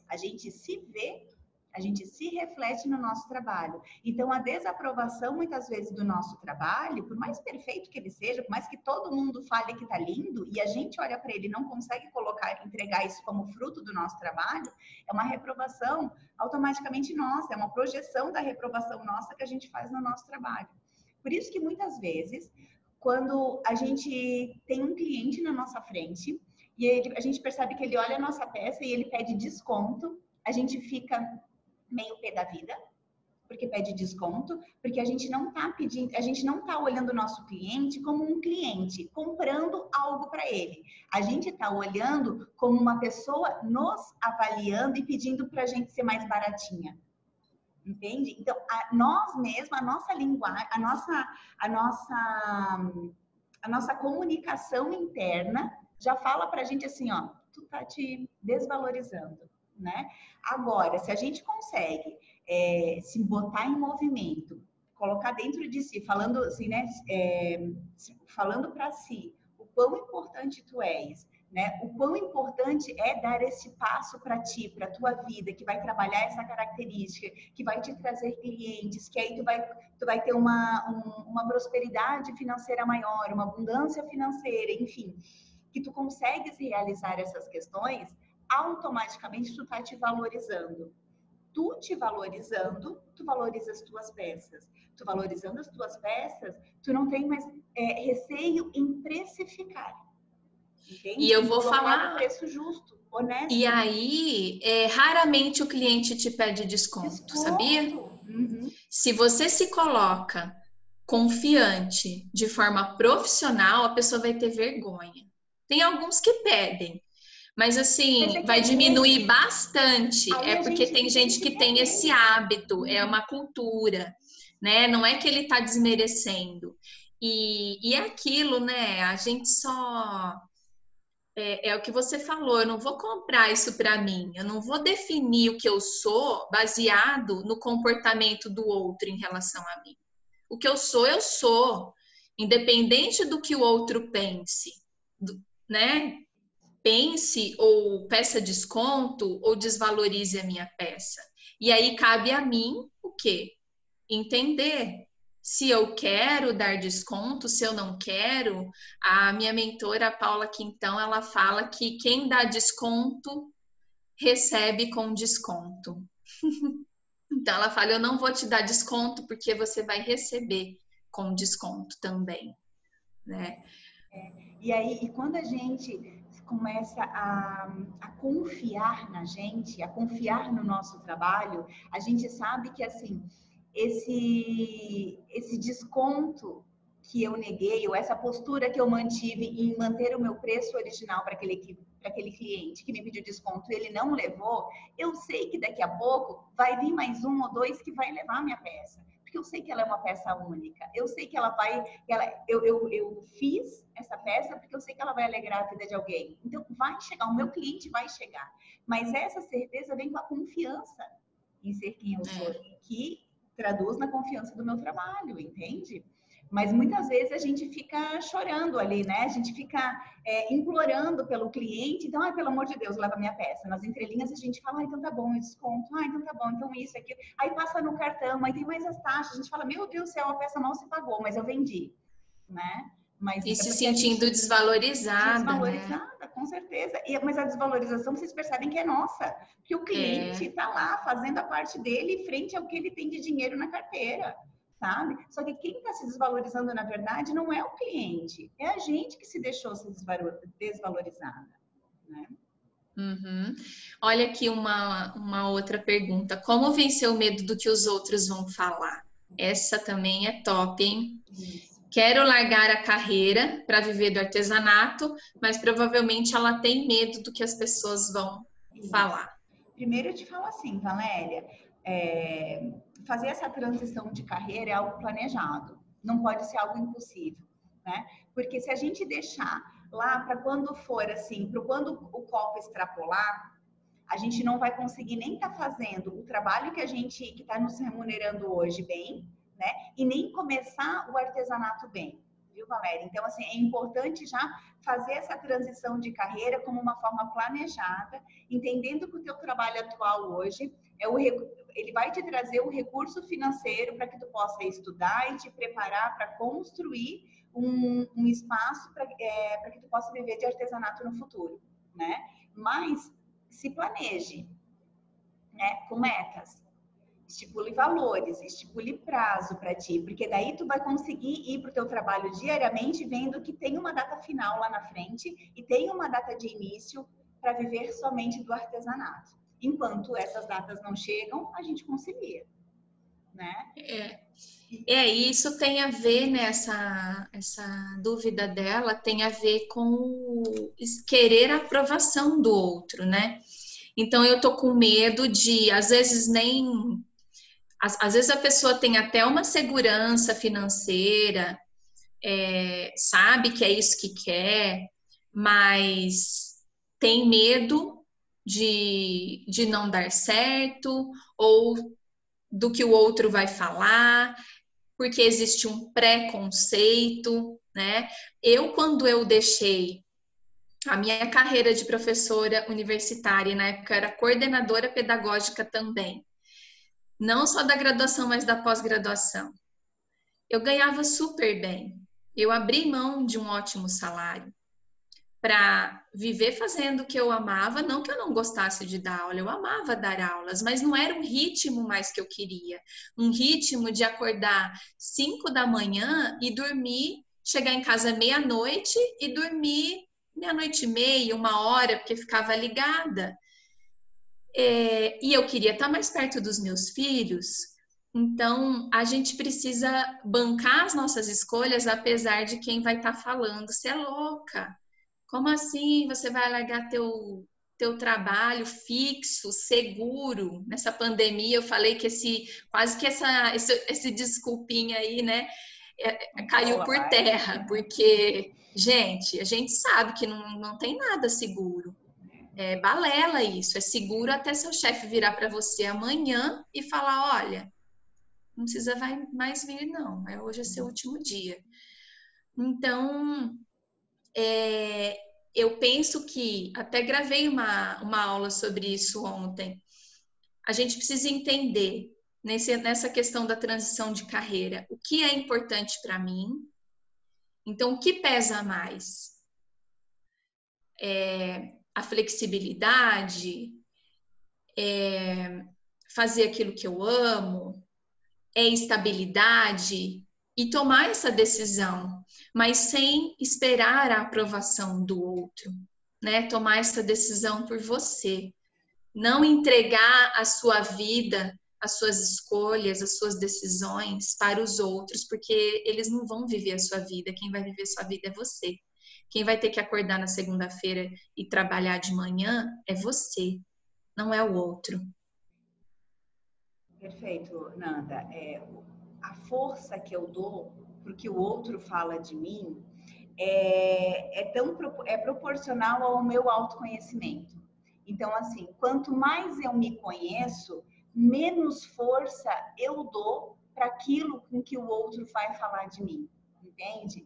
Speaker 2: A gente se vê, a gente se reflete no nosso trabalho. Então, a desaprovação, muitas vezes, do nosso trabalho, por mais perfeito que ele seja, por mais que todo mundo fale que tá lindo, e a gente olha para ele e não consegue entregar isso como fruto do nosso trabalho, é uma reprovação automaticamente nossa, é uma projeção da reprovação nossa que a gente faz no nosso trabalho. Por isso que, muitas vezes, quando a gente tem um cliente na nossa frente, e a gente percebe que ele olha a nossa peça e ele pede desconto, a gente fica meio pé da vida, porque pede desconto, porque a gente não está pedindo, a gente não está olhando o nosso cliente como um cliente, comprando algo para ele. A gente está olhando como uma pessoa nos avaliando e pedindo para a gente ser mais baratinha. Entende? Então, nós mesmos, a nossa linguagem, a nossa comunicação interna já fala pra gente assim, ó, tu tá te desvalorizando, né? Agora, se a gente consegue se botar em movimento, colocar dentro de si, falando assim, né? Falando para si o quão importante tu és, né? O quão importante é dar esse passo para ti, para tua vida, que vai trabalhar essa característica, que vai te trazer clientes, que aí tu vai ter uma prosperidade financeira maior, uma abundância financeira, enfim, que tu consegues realizar essas questões, automaticamente tu tá te valorizando. Tu te valorizando, tu valoriza as tuas peças. Tu valorizando as tuas peças, tu não tem mais receio em precificar. Entende?
Speaker 1: E eu vou falar
Speaker 2: um preço justo, honesto.
Speaker 1: E aí, raramente o cliente te pede desconto, sabia?
Speaker 2: Uhum.
Speaker 1: Se você se coloca confiante de forma profissional, a pessoa vai ter vergonha. Tem alguns que pedem, mas assim, vai diminuir bastante. É porque tem gente que tem esse hábito, é uma cultura, né? Não é que ele está desmerecendo. E é aquilo, né? A gente só é o que você falou, eu não vou comprar isso para mim, eu não vou definir o que eu sou baseado no comportamento do outro em relação a mim. O que eu sou, independente do que o outro pense, né? Pense ou peça desconto ou desvalorize a minha peça. E aí cabe a mim o quê? Entender se eu quero dar desconto, se eu não quero. A minha mentora, a Paula Quintão, ela fala que quem dá desconto recebe com desconto. Então ela fala, eu não vou te dar desconto porque você vai receber com desconto também, né?
Speaker 2: E aí, e quando a gente começa a confiar na gente, a confiar no nosso trabalho, a gente sabe que, assim, esse desconto que eu neguei, ou essa postura que eu mantive em manter o meu preço original para aquele cliente que me pediu desconto e ele não levou, eu sei que daqui a pouco vai vir mais um ou dois que vai levar a minha peça. Porque eu sei que ela é uma peça única. Eu sei que ela vai... eu fiz essa peça porque eu sei que ela vai alegrar a vida de alguém. Então, vai chegar, o meu cliente vai chegar. Mas essa certeza vem com a confiança em ser quem eu sou, que traduz na confiança do meu trabalho, entende? Mas muitas vezes a gente fica chorando ali, né? A gente fica implorando pelo cliente. Então, pelo amor de Deus, leva minha peça. Nas entrelinhas a gente fala, então tá bom, eu desconto. Então tá bom, então isso, aquilo. Aí passa no cartão, aí tem mais as taxas. A gente fala, meu Deus do céu, a peça mal se pagou, mas eu vendi, né? Mas
Speaker 1: E
Speaker 2: é
Speaker 1: se
Speaker 2: porque a gente
Speaker 1: sentindo desvalorizada, né?
Speaker 2: desvalorizada, com certeza. Mas a desvalorização, vocês percebem que é nossa. Que o cliente está lá fazendo a parte dele frente ao que ele tem de dinheiro na carteira, sabe? Só que quem está se desvalorizando, na verdade, não é o cliente. É a gente que se deixou ser desvalorizada, né?
Speaker 1: Uhum. Olha aqui uma outra pergunta. Como vencer o medo do que os outros vão falar? Essa também é top, hein?
Speaker 2: Isso.
Speaker 1: Quero largar a carreira para viver do artesanato, mas provavelmente ela tem medo do que as pessoas vão falar.
Speaker 2: Primeiro eu te falo assim, Valéria, fazer essa transição de carreira é algo planejado, não pode ser algo impossível, né? Porque se a gente deixar lá para quando for assim, para quando o copo extrapolar, a gente não vai conseguir nem estar fazendo o trabalho que está nos remunerando hoje bem, né? E nem começar o artesanato bem, viu, Valéria? Então, assim, é importante já fazer essa transição de carreira como uma forma planejada, entendendo que o teu trabalho atual hoje ele vai te trazer o recurso financeiro para que tu possa estudar e te preparar para construir um espaço para que tu possa viver de artesanato no futuro, né? Mas se planeje, né, com metas, estipule valores, estipule prazo para ti, porque daí tu vai conseguir ir para o teu trabalho diariamente vendo que tem uma data final lá na frente e tem uma data de início para viver somente do artesanato. Enquanto essas datas não chegam, a gente concilia, né?
Speaker 1: Isso tem a ver, né? Essa dúvida dela tem a ver com o querer a aprovação do outro, né? Então eu tô com medo de, às vezes, às vezes a pessoa tem até uma segurança financeira, sabe que é isso que quer, mas tem medo de não dar certo, ou do que o outro vai falar, porque existe um preconceito, né? Quando eu deixei a minha carreira de professora universitária, na época eu era coordenadora pedagógica também, não só da graduação, mas da pós-graduação. Eu ganhava super bem. Eu abri mão de um ótimo salário para viver fazendo o que eu amava, não que eu não gostasse de dar aula, eu amava dar aulas, mas não era um ritmo mais que eu queria. Um ritmo de acordar 5 da manhã e dormir, chegar em casa meia-noite e dormir meia-noite e meia, 1 hora, porque ficava ligada. E eu queria estar mais perto dos meus filhos. Então, a gente precisa bancar as nossas escolhas, apesar de quem vai estar falando. Você é louca. Como assim você vai largar teu trabalho fixo, seguro? Nessa pandemia, eu falei que quase que esse desculpinha aí, né, caiu por terra, porque, gente, a gente sabe que não tem nada seguro. É balela isso, é seguro até seu chefe virar para você amanhã e falar, olha, não precisa mais vir, não. Hoje é seu último dia. Então, eu penso que, até gravei uma aula sobre isso ontem, a gente precisa entender, nessa questão da transição de carreira, o que é importante para mim. Então, o que pesa mais? A flexibilidade? Fazer aquilo que eu amo? Estabilidade? E tomar essa decisão, mas sem esperar a aprovação do outro, né? Tomar essa decisão por você. Não entregar a sua vida, as suas escolhas, as suas decisões para os outros, porque eles não vão viver a sua vida. Quem vai viver a sua vida é você. Quem vai ter que acordar na segunda-feira e trabalhar de manhã é você, não é o outro.
Speaker 2: Perfeito, Nanda. A força que eu dou porque o outro fala de mim é proporcional ao meu autoconhecimento. Então, assim, quanto mais eu me conheço, menos força eu dou para aquilo com que o outro vai falar de mim. entende?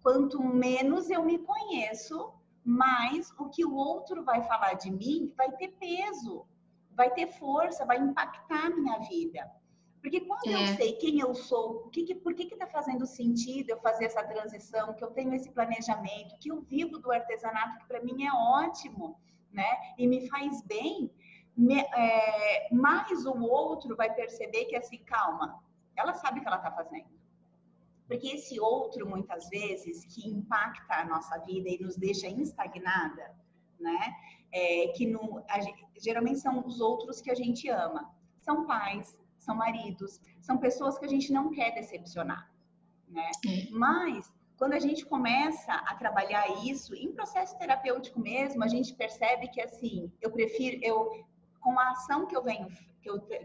Speaker 2: Quanto menos eu me conheço, mais o que o outro vai falar de mim vai ter peso, vai ter força, vai impactar a minha vida. Porque quando eu sei quem eu sou, por que está fazendo sentido eu fazer essa transição, que eu tenho esse planejamento, que eu vivo do artesanato, que para mim é ótimo, né? E me faz bem, mais o outro vai perceber que assim, calma, ela sabe o que ela está fazendo. Porque esse outro, muitas vezes, que impacta a nossa vida e nos deixa estagnada, né? Geralmente são os outros que a gente ama. São pais, são maridos, são pessoas que a gente não quer decepcionar, né? Mas quando a gente começa a trabalhar isso, em processo terapêutico mesmo, a gente percebe que assim, com a ação que eu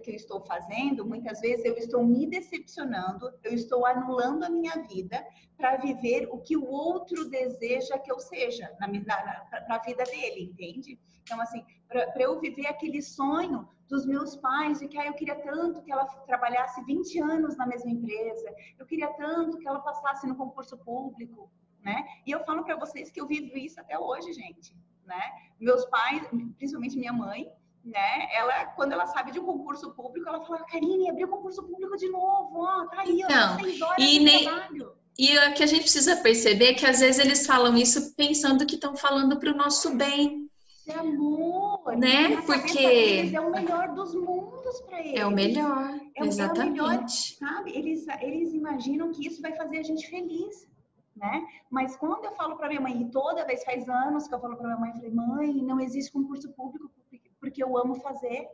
Speaker 2: estou fazendo, muitas vezes eu estou me decepcionando, eu estou anulando a minha vida para viver o que o outro deseja que eu seja para a vida dele, entende? Então, assim, para eu viver aquele sonho dos meus pais, de que eu queria tanto que ela trabalhasse 20 anos na mesma empresa, eu queria tanto que ela passasse no concurso público, né? E eu falo para vocês que eu vivo isso até hoje, gente, né? Meus pais, principalmente minha mãe, né? Quando ela sabe de um concurso público, ela fala: Karine, abriu concurso público de novo, ó, tá aí,
Speaker 1: então,
Speaker 2: 6 horas de trabalho.
Speaker 1: E o que a gente precisa perceber é que às vezes eles falam isso pensando que estão falando para o nosso bem.
Speaker 2: É amor,
Speaker 1: né?
Speaker 2: Na cabeça deles é o melhor dos mundos para eles.
Speaker 1: É o melhor, exatamente.
Speaker 2: É o melhor, sabe? Eles imaginam que isso vai fazer a gente feliz, né? Mas quando eu falo para minha mãe, e toda vez faz anos que eu falo para minha mãe, eu falei: mãe, não existe concurso público porque eu amo fazer,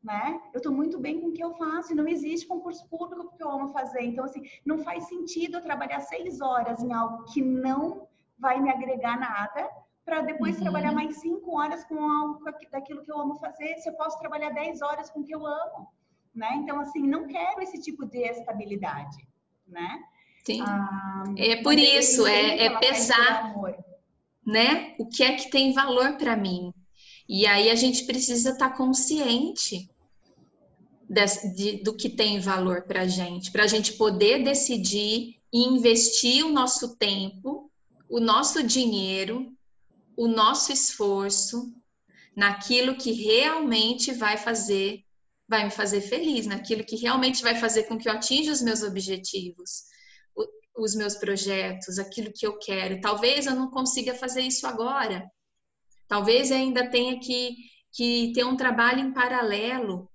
Speaker 2: né? Eu estou muito bem com o que eu faço, e não existe concurso público porque eu amo fazer. Então, assim, não faz sentido eu trabalhar 6 horas em algo que não vai me agregar nada, para depois trabalhar mais 5 horas com algo daquilo que eu amo fazer, se eu posso trabalhar 10 horas com o que eu amo, né? Então, assim, não quero esse tipo de estabilidade, né?
Speaker 1: Sim. É por isso, pesar, né? O que é que tem valor para mim? E aí a gente precisa estar consciente do que tem valor para a gente poder decidir e investir o nosso tempo, o nosso dinheiro, o nosso esforço naquilo que realmente vai me fazer feliz, naquilo que realmente vai fazer com que eu atinja os meus objetivos, os meus projetos, aquilo que eu quero. Talvez eu não consiga fazer isso agora. Talvez eu ainda tenha que ter um trabalho em paralelo,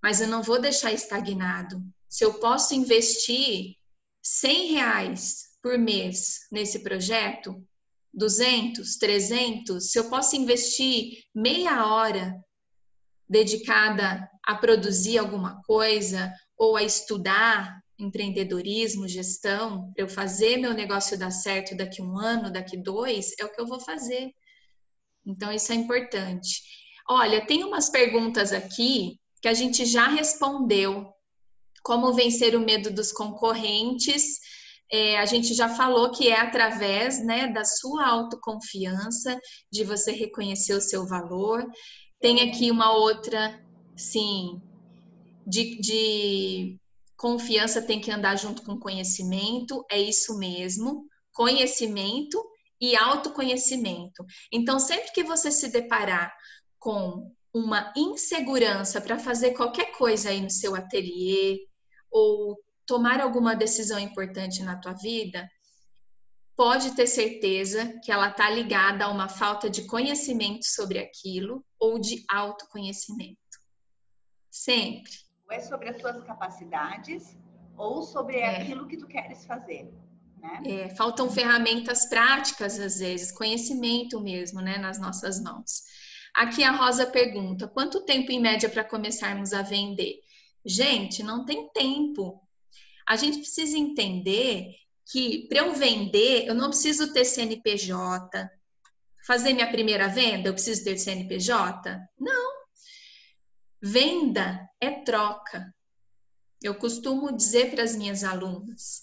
Speaker 1: mas eu não vou deixar estagnado. Se eu posso investir R$100 por mês nesse projeto, 200, 300, se eu posso investir meia hora dedicada a produzir alguma coisa ou a estudar empreendedorismo, gestão, para eu fazer meu negócio dar certo daqui 1 ano, daqui 2, é o que eu vou fazer. Então, isso é importante. Olha, tem umas perguntas aqui que a gente já respondeu. Como vencer o medo dos concorrentes? A gente já falou que é através, né, da sua autoconfiança, de você reconhecer o seu valor. Tem aqui uma outra, sim, de confiança tem que andar junto com conhecimento, é isso mesmo, conhecimento e autoconhecimento. Então, sempre que você se deparar com uma insegurança para fazer qualquer coisa aí no seu ateliê ou tomar alguma decisão importante na tua vida, pode ter certeza que ela está ligada a uma falta de conhecimento sobre aquilo ou de autoconhecimento. Sempre.
Speaker 2: Ou é sobre as tuas capacidades ou sobre aquilo que tu queres fazer, né?
Speaker 1: Faltam ferramentas práticas, às vezes, conhecimento mesmo, né, nas nossas mãos. Aqui a Rosa pergunta: quanto tempo em média para começarmos a vender? Gente, não tem tempo. A gente precisa entender que para eu vender, eu não preciso ter CNPJ. Fazer minha primeira venda, eu preciso ter CNPJ? Não. Venda é troca. Eu costumo dizer para as minhas alunas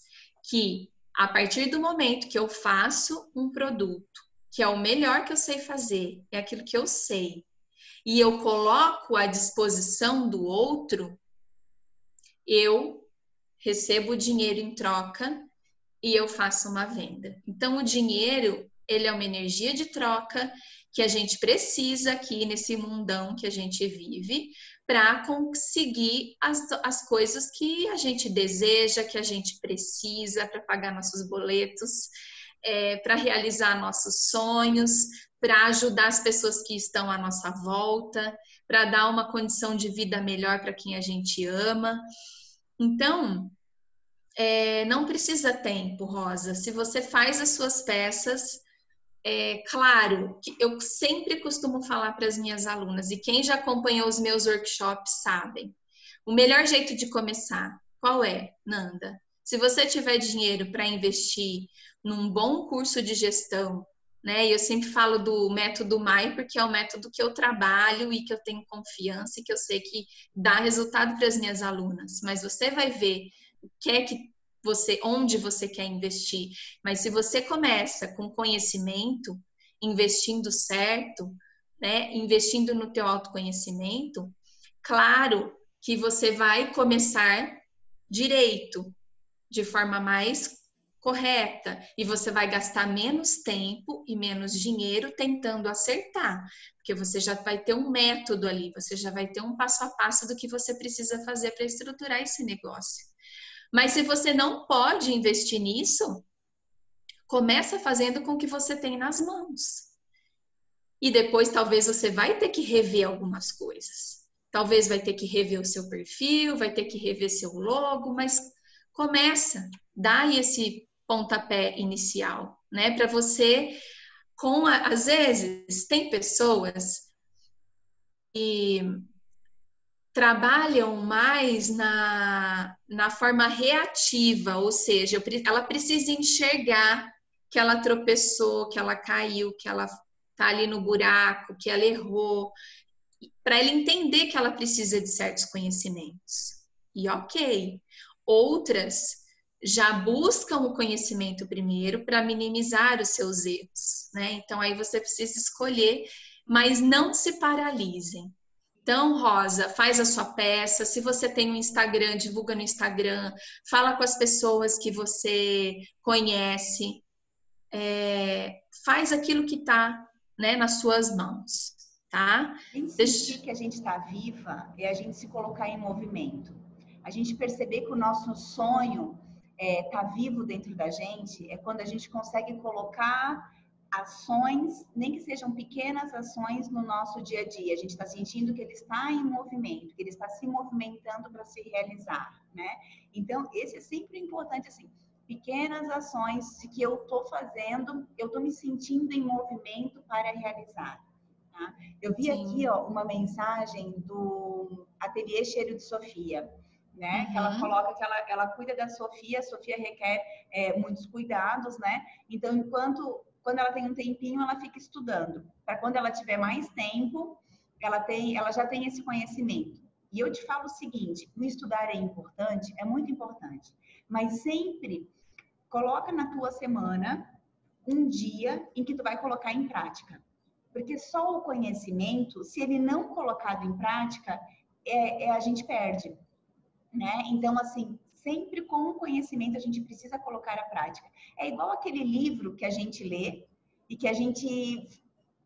Speaker 1: que a partir do momento que eu faço um produto, que é o melhor que eu sei fazer, é aquilo que eu sei, e eu coloco à disposição do outro, eu recebo o dinheiro em troca e eu faço uma venda. Então, o dinheiro, ele é uma energia de troca que a gente precisa aqui nesse mundão que a gente vive para conseguir as coisas que a gente deseja, que a gente precisa para pagar nossos boletos, para realizar nossos sonhos, para ajudar as pessoas que estão à nossa volta, para dar uma condição de vida melhor para quem a gente ama. Então, não precisa tempo, Rosa. Se você faz as suas peças, claro, que eu sempre costumo falar para as minhas alunas, e quem já acompanhou os meus workshops sabem, o melhor jeito de começar, qual é, Nanda? Se você tiver dinheiro para investir num bom curso de gestão, né? E eu sempre falo do método MAI, porque é o método que eu trabalho e que eu tenho confiança e que eu sei que dá resultado para as minhas alunas. Mas você vai ver o que é que onde você quer investir. Mas se você começa com conhecimento, investindo certo, né? Investindo no teu autoconhecimento, claro que você vai começar direito, de forma mais correta, e você vai gastar menos tempo e menos dinheiro tentando acertar, porque você já vai ter um método ali, você já vai ter um passo a passo do que você precisa fazer para estruturar esse negócio. Mas se você não pode investir nisso, começa fazendo com o que você tem nas mãos. E depois talvez você vai ter que rever algumas coisas. Talvez vai ter que rever o seu perfil, vai ter que rever seu logo, mas começa, dá aí esse pontapé inicial, né? Para você, às vezes, tem pessoas que trabalham mais na forma reativa, ou seja, ela precisa enxergar que ela tropeçou, que ela caiu, que ela tá ali no buraco, que ela errou, para ela entender que ela precisa de certos conhecimentos. E ok. Outras já buscam o conhecimento primeiro para minimizar os seus erros, né? Então aí você precisa escolher, mas não se paralisem. Então, Rosa, faz a sua peça. Se você tem um Instagram, divulga no Instagram, fala com as pessoas que você conhece, faz aquilo que está, né, nas suas mãos, tá?
Speaker 2: Sentir que a gente está viva é a gente se colocar em movimento. A gente perceber que o nosso sonho está vivo dentro da gente é quando a gente consegue colocar ações, nem que sejam pequenas ações no nosso dia a dia. A gente está sentindo que ele está em movimento, que ele está se movimentando para se realizar, né? Então, esse é sempre importante, assim, pequenas ações que eu estou fazendo, eu estou me sentindo em movimento para realizar. Tá? Eu vi aqui uma mensagem do Ateliê Cheiro de Sofia, né? Que ela coloca que ela cuida da Sofia, a Sofia requer muitos cuidados, né? Então, quando ela tem um tempinho, ela fica estudando. Para quando ela tiver mais tempo, ela já tem esse conhecimento. E eu te falo o seguinte, o estudar é importante, é muito importante, mas sempre coloca na tua semana um dia em que tu vai colocar em prática. Porque só o conhecimento, se ele não colocado em prática, a gente perde, né? Então, assim, sempre com o conhecimento a gente precisa colocar a prática. É igual aquele livro que a gente lê e que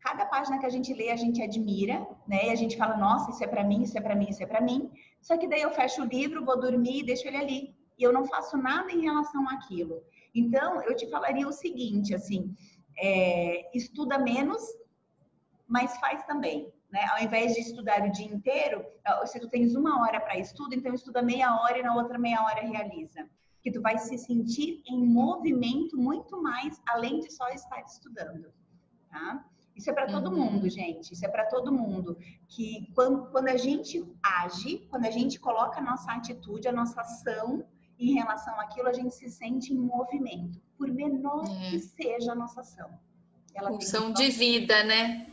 Speaker 2: cada página que a gente lê, a gente admira, né? E a gente fala, nossa, isso é para mim, isso é para mim, isso é para mim. Só que daí eu fecho o livro, vou dormir e deixo ele ali. E eu não faço nada em relação àquilo. Então, eu te falaria o seguinte, assim, estuda menos, mas faz também, né? Ao invés de estudar o dia inteiro, se tu tens 1 hora para estudo, então estuda meia hora e na outra meia hora realiza. Que tu vai se sentir em movimento muito mais, além de só estar estudando, tá? Isso é para todo mundo, gente. Isso é para todo mundo. Que quando a gente age, quando a gente coloca a nossa atitude, a nossa ação em relação àquilo, a gente se sente em movimento, por menor que seja a nossa ação.
Speaker 1: Pulsão de vida, né?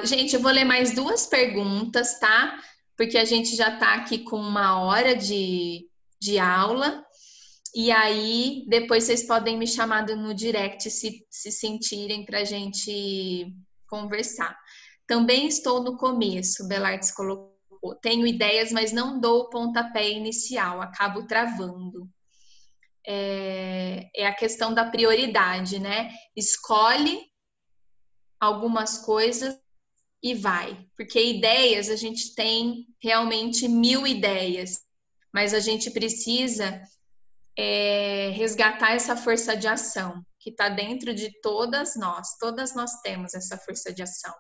Speaker 1: Gente, eu vou ler mais 2 perguntas, tá? Porque a gente já está aqui com 1 hora de aula. E aí, depois vocês podem me chamar no direct se sentirem para a gente conversar. Também estou no começo, Belartes colocou tenho ideias, mas não dou o pontapé inicial, acabo travando. É a questão da prioridade, né? Escolhe algumas coisas e vai. Porque ideias, a gente tem realmente 1000 ideias, mas a gente precisa resgatar essa força de ação que está dentro de todas nós temos essa força de ação,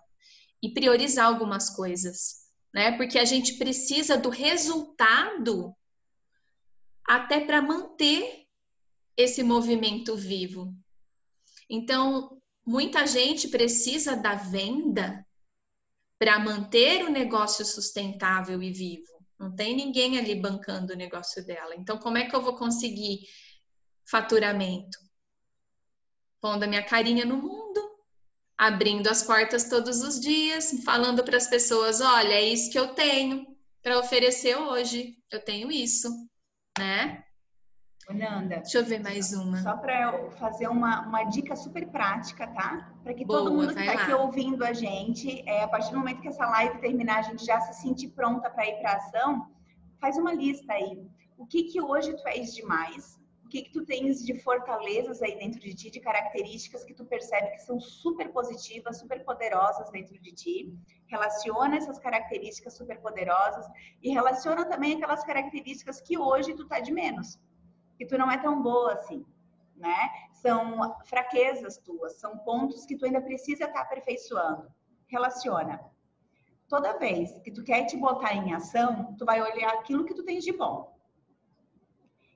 Speaker 1: e priorizar algumas coisas, né? Porque a gente precisa do resultado até para manter esse movimento vivo. Então, muita gente precisa da venda para manter o negócio sustentável e vivo. Não tem ninguém ali bancando o negócio dela. Então, como é que eu vou conseguir faturamento? Pondo a minha carinha no mundo, abrindo as portas todos os dias, falando para as pessoas, olha, é isso que eu tenho para oferecer hoje. Eu tenho isso, né?
Speaker 2: Nanda,
Speaker 1: Deixa eu ver mais uma.
Speaker 2: Só para eu fazer uma dica super prática, tá? Para que
Speaker 1: Boa,
Speaker 2: todo mundo que está aqui
Speaker 1: lá.
Speaker 2: ouvindo a gente, a partir do momento que essa live terminar, a gente já se sentir pronta para ir para ação, faz uma lista aí. O que hoje tu és demais? O que tu tens de fortalezas aí dentro de ti, de características que tu percebe que são super positivas, super poderosas dentro de ti. Relaciona essas características super poderosas e relaciona também aquelas características que hoje tu tá de menos, que tu não é tão boa assim, né? São fraquezas tuas, são pontos que tu ainda precisa estar aperfeiçoando. Relaciona. Toda vez que tu quer te botar em ação, tu vai olhar aquilo que tu tens de bom.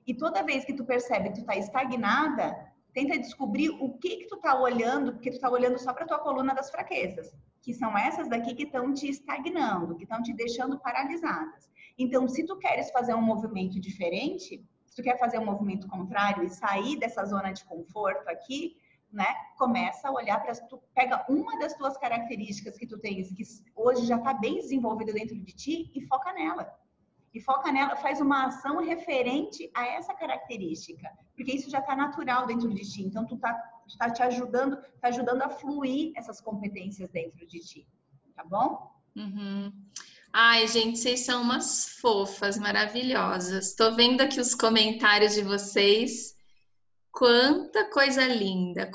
Speaker 2: E toda vez que tu percebe que tu tá estagnada, tenta descobrir o que tu tá olhando, porque tu tá olhando só para tua coluna das fraquezas, que são essas daqui que estão te estagnando, que estão te deixando paralisadas. Então, se tu queres fazer um movimento diferente, se tu quer fazer um movimento contrário e sair dessa zona de conforto aqui, né? Começa a olhar para tu pega uma das tuas características que tu tens, que hoje já está bem desenvolvida dentro de ti, e foca nela. E foca nela, faz uma ação referente a essa característica, porque isso já está natural dentro de ti. Então, tu tá te ajudando, tá ajudando a fluir essas competências dentro de ti, tá bom?
Speaker 1: Uhum. Ai, gente, vocês são umas fofas, maravilhosas. Tô vendo aqui os comentários de vocês. Quanta coisa linda,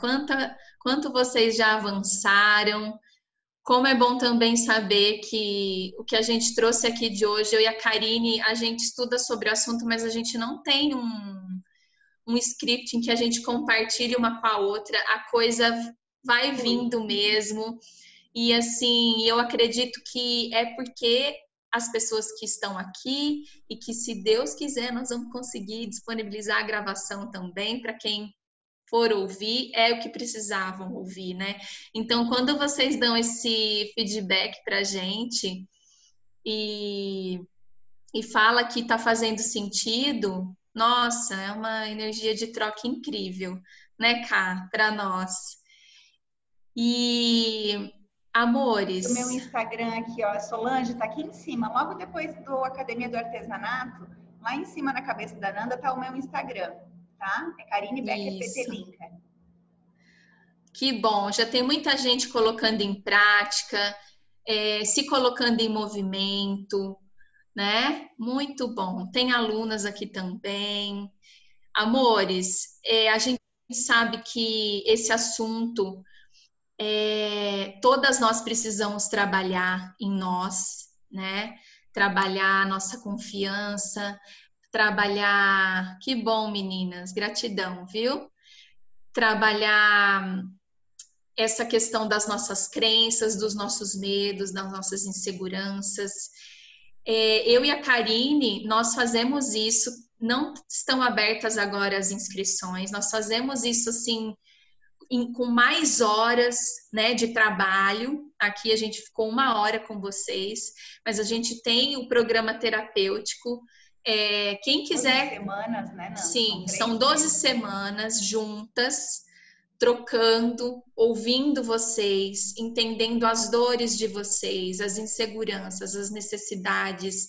Speaker 1: quanto vocês já avançaram. Como é bom também saber que o que a gente trouxe aqui de hoje, eu e a Karine, a gente estuda sobre o assunto, mas a gente não tem um script em que a gente compartilhe uma com a outra, a coisa vai vindo mesmo. E assim, eu acredito que é porque as pessoas que estão aqui e que, se Deus quiser, nós vamos conseguir disponibilizar a gravação também para quem for ouvir, é o que precisavam ouvir, né? Então, quando vocês dão esse feedback pra gente e fala que tá fazendo sentido, nossa, é uma energia de troca incrível, né, Ká, para nós. E, amores...
Speaker 2: O meu Instagram aqui, ó, Solange, tá aqui em cima, logo depois do Academia do Artesanato, lá em cima na cabeça da Nanda tá o meu Instagram, tá? É Karine Becker Petelinka.
Speaker 1: Que bom, já tem muita gente colocando em prática, se colocando em movimento, né? Muito bom. Tem alunas aqui também. Amores, a gente sabe que esse assunto, todas nós precisamos trabalhar em nós, né? Trabalhar a nossa confiança, trabalhar... Que bom, meninas, gratidão, viu? Trabalhar essa questão das nossas crenças, dos nossos medos, das nossas inseguranças. Eu e a Karine, nós fazemos isso, não estão abertas agora as inscrições, nós fazemos isso assim, com mais horas, né, de trabalho. Aqui a gente ficou 1 hora com vocês, mas a gente tem o programa terapêutico. Quem quiser...
Speaker 2: 12 semanas, né, Nanda?
Speaker 1: Sim, são 12 semanas juntas, trocando, ouvindo vocês, entendendo as dores de vocês, as inseguranças, as necessidades,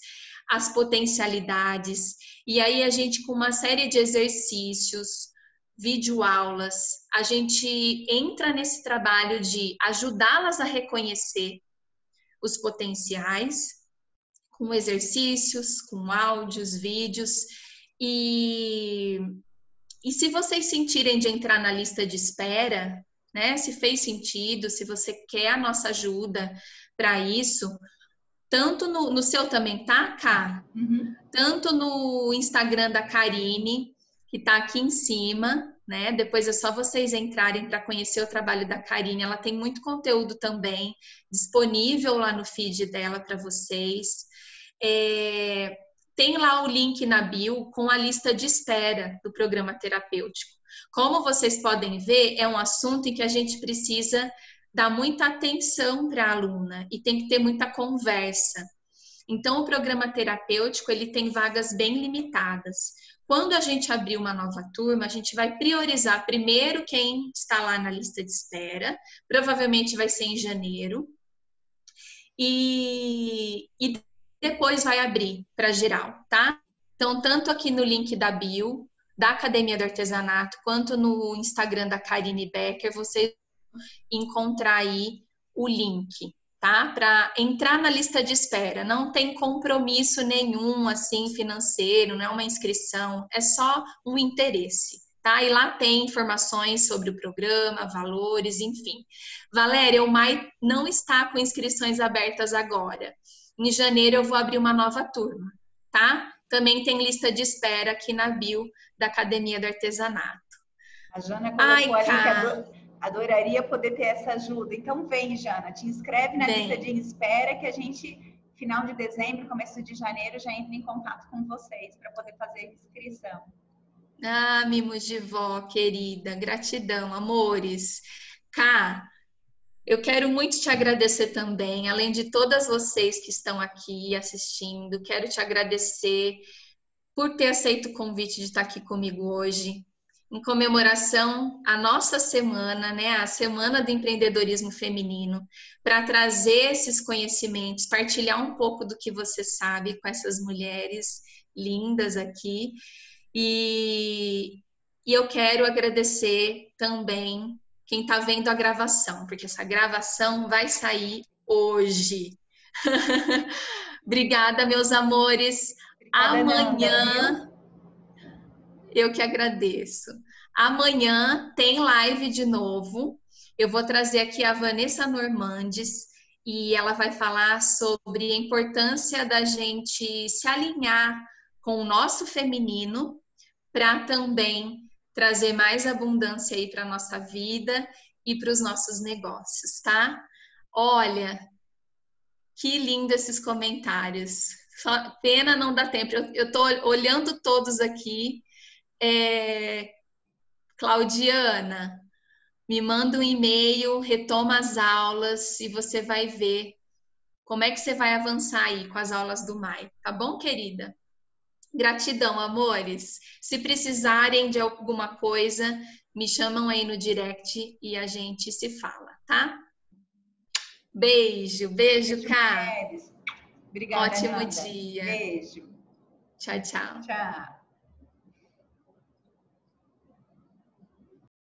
Speaker 1: as potencialidades. E aí a gente, com uma série de exercícios, videoaulas, a gente entra nesse trabalho de ajudá-las a reconhecer os potenciais, com exercícios, com áudios, vídeos. E se vocês sentirem de entrar na lista de espera, né? Se fez sentido, se você quer a nossa ajuda para isso, tanto no seu também, tá, Ká?
Speaker 2: Uhum.
Speaker 1: Tanto no Instagram da Karine, que tá aqui em cima, né? Depois é só vocês entrarem para conhecer o trabalho da Karine. Ela tem muito conteúdo também disponível lá no feed dela para vocês. Tem lá o link na bio com a lista de espera do programa terapêutico. Como vocês podem ver, é um assunto em que a gente precisa dar muita atenção para a aluna e tem que ter muita conversa. Então, o programa terapêutico, ele tem vagas bem limitadas. Quando a gente abrir uma nova turma, a gente vai priorizar primeiro quem está lá na lista de espera, provavelmente vai ser em janeiro, e depois vai abrir para geral, tá? Então, tanto aqui no link da bio, da Academia do Artesanato, quanto no Instagram da Karine Becker, vocês vão encontrar aí o link, tá? Para entrar na lista de espera. Não tem compromisso nenhum, assim, financeiro, não é uma inscrição, é só um interesse, tá? E lá tem informações sobre o programa, valores, enfim. Valéria, o MAI não está com inscrições abertas agora. Em janeiro eu vou abrir uma nova turma, tá? Também tem lista de espera aqui na bio da Academia do Artesanato.
Speaker 2: A Jana colocou ali que adoraria poder ter essa ajuda. Então vem, Jana, te inscreve na lista de espera que a gente, final de dezembro, começo de janeiro, já entra em contato com vocês para poder fazer a inscrição.
Speaker 1: Ah, mimos de vó, querida. Gratidão, amores. Ká, eu quero muito te agradecer também, além de todas vocês que estão aqui assistindo, quero te agradecer por ter aceito o convite de estar aqui comigo hoje, em comemoração à nossa semana, né, a Semana do Empreendedorismo Feminino, para trazer esses conhecimentos, partilhar um pouco do que você sabe com essas mulheres lindas aqui. E eu quero agradecer também quem está vendo a gravação, porque essa gravação vai sair hoje. Obrigada, meus amores.
Speaker 2: Obrigada,
Speaker 1: Amanhã,
Speaker 2: Nanda,
Speaker 1: eu que agradeço. Amanhã tem live de novo. Eu vou trazer aqui a Vanessa Normandes e ela vai falar sobre a importância da gente se alinhar com o nosso feminino para também trazer mais abundância aí para a nossa vida e para os nossos negócios, tá? Olha, que lindo esses comentários. Só pena não dá tempo. Eu tô olhando todos aqui. Claudiana, me manda um e-mail, retoma as aulas e você vai ver como é que você vai avançar aí com as aulas do MAI. Tá bom, querida? Gratidão, amores. Se precisarem de alguma coisa, me chamam aí no direct e a gente se fala, tá? Beijo, beijo, Ká.
Speaker 2: Obrigada,
Speaker 1: Ótimo
Speaker 2: Nanda.
Speaker 1: dia.
Speaker 2: Beijo.
Speaker 1: Tchau, tchau.
Speaker 2: Tchau.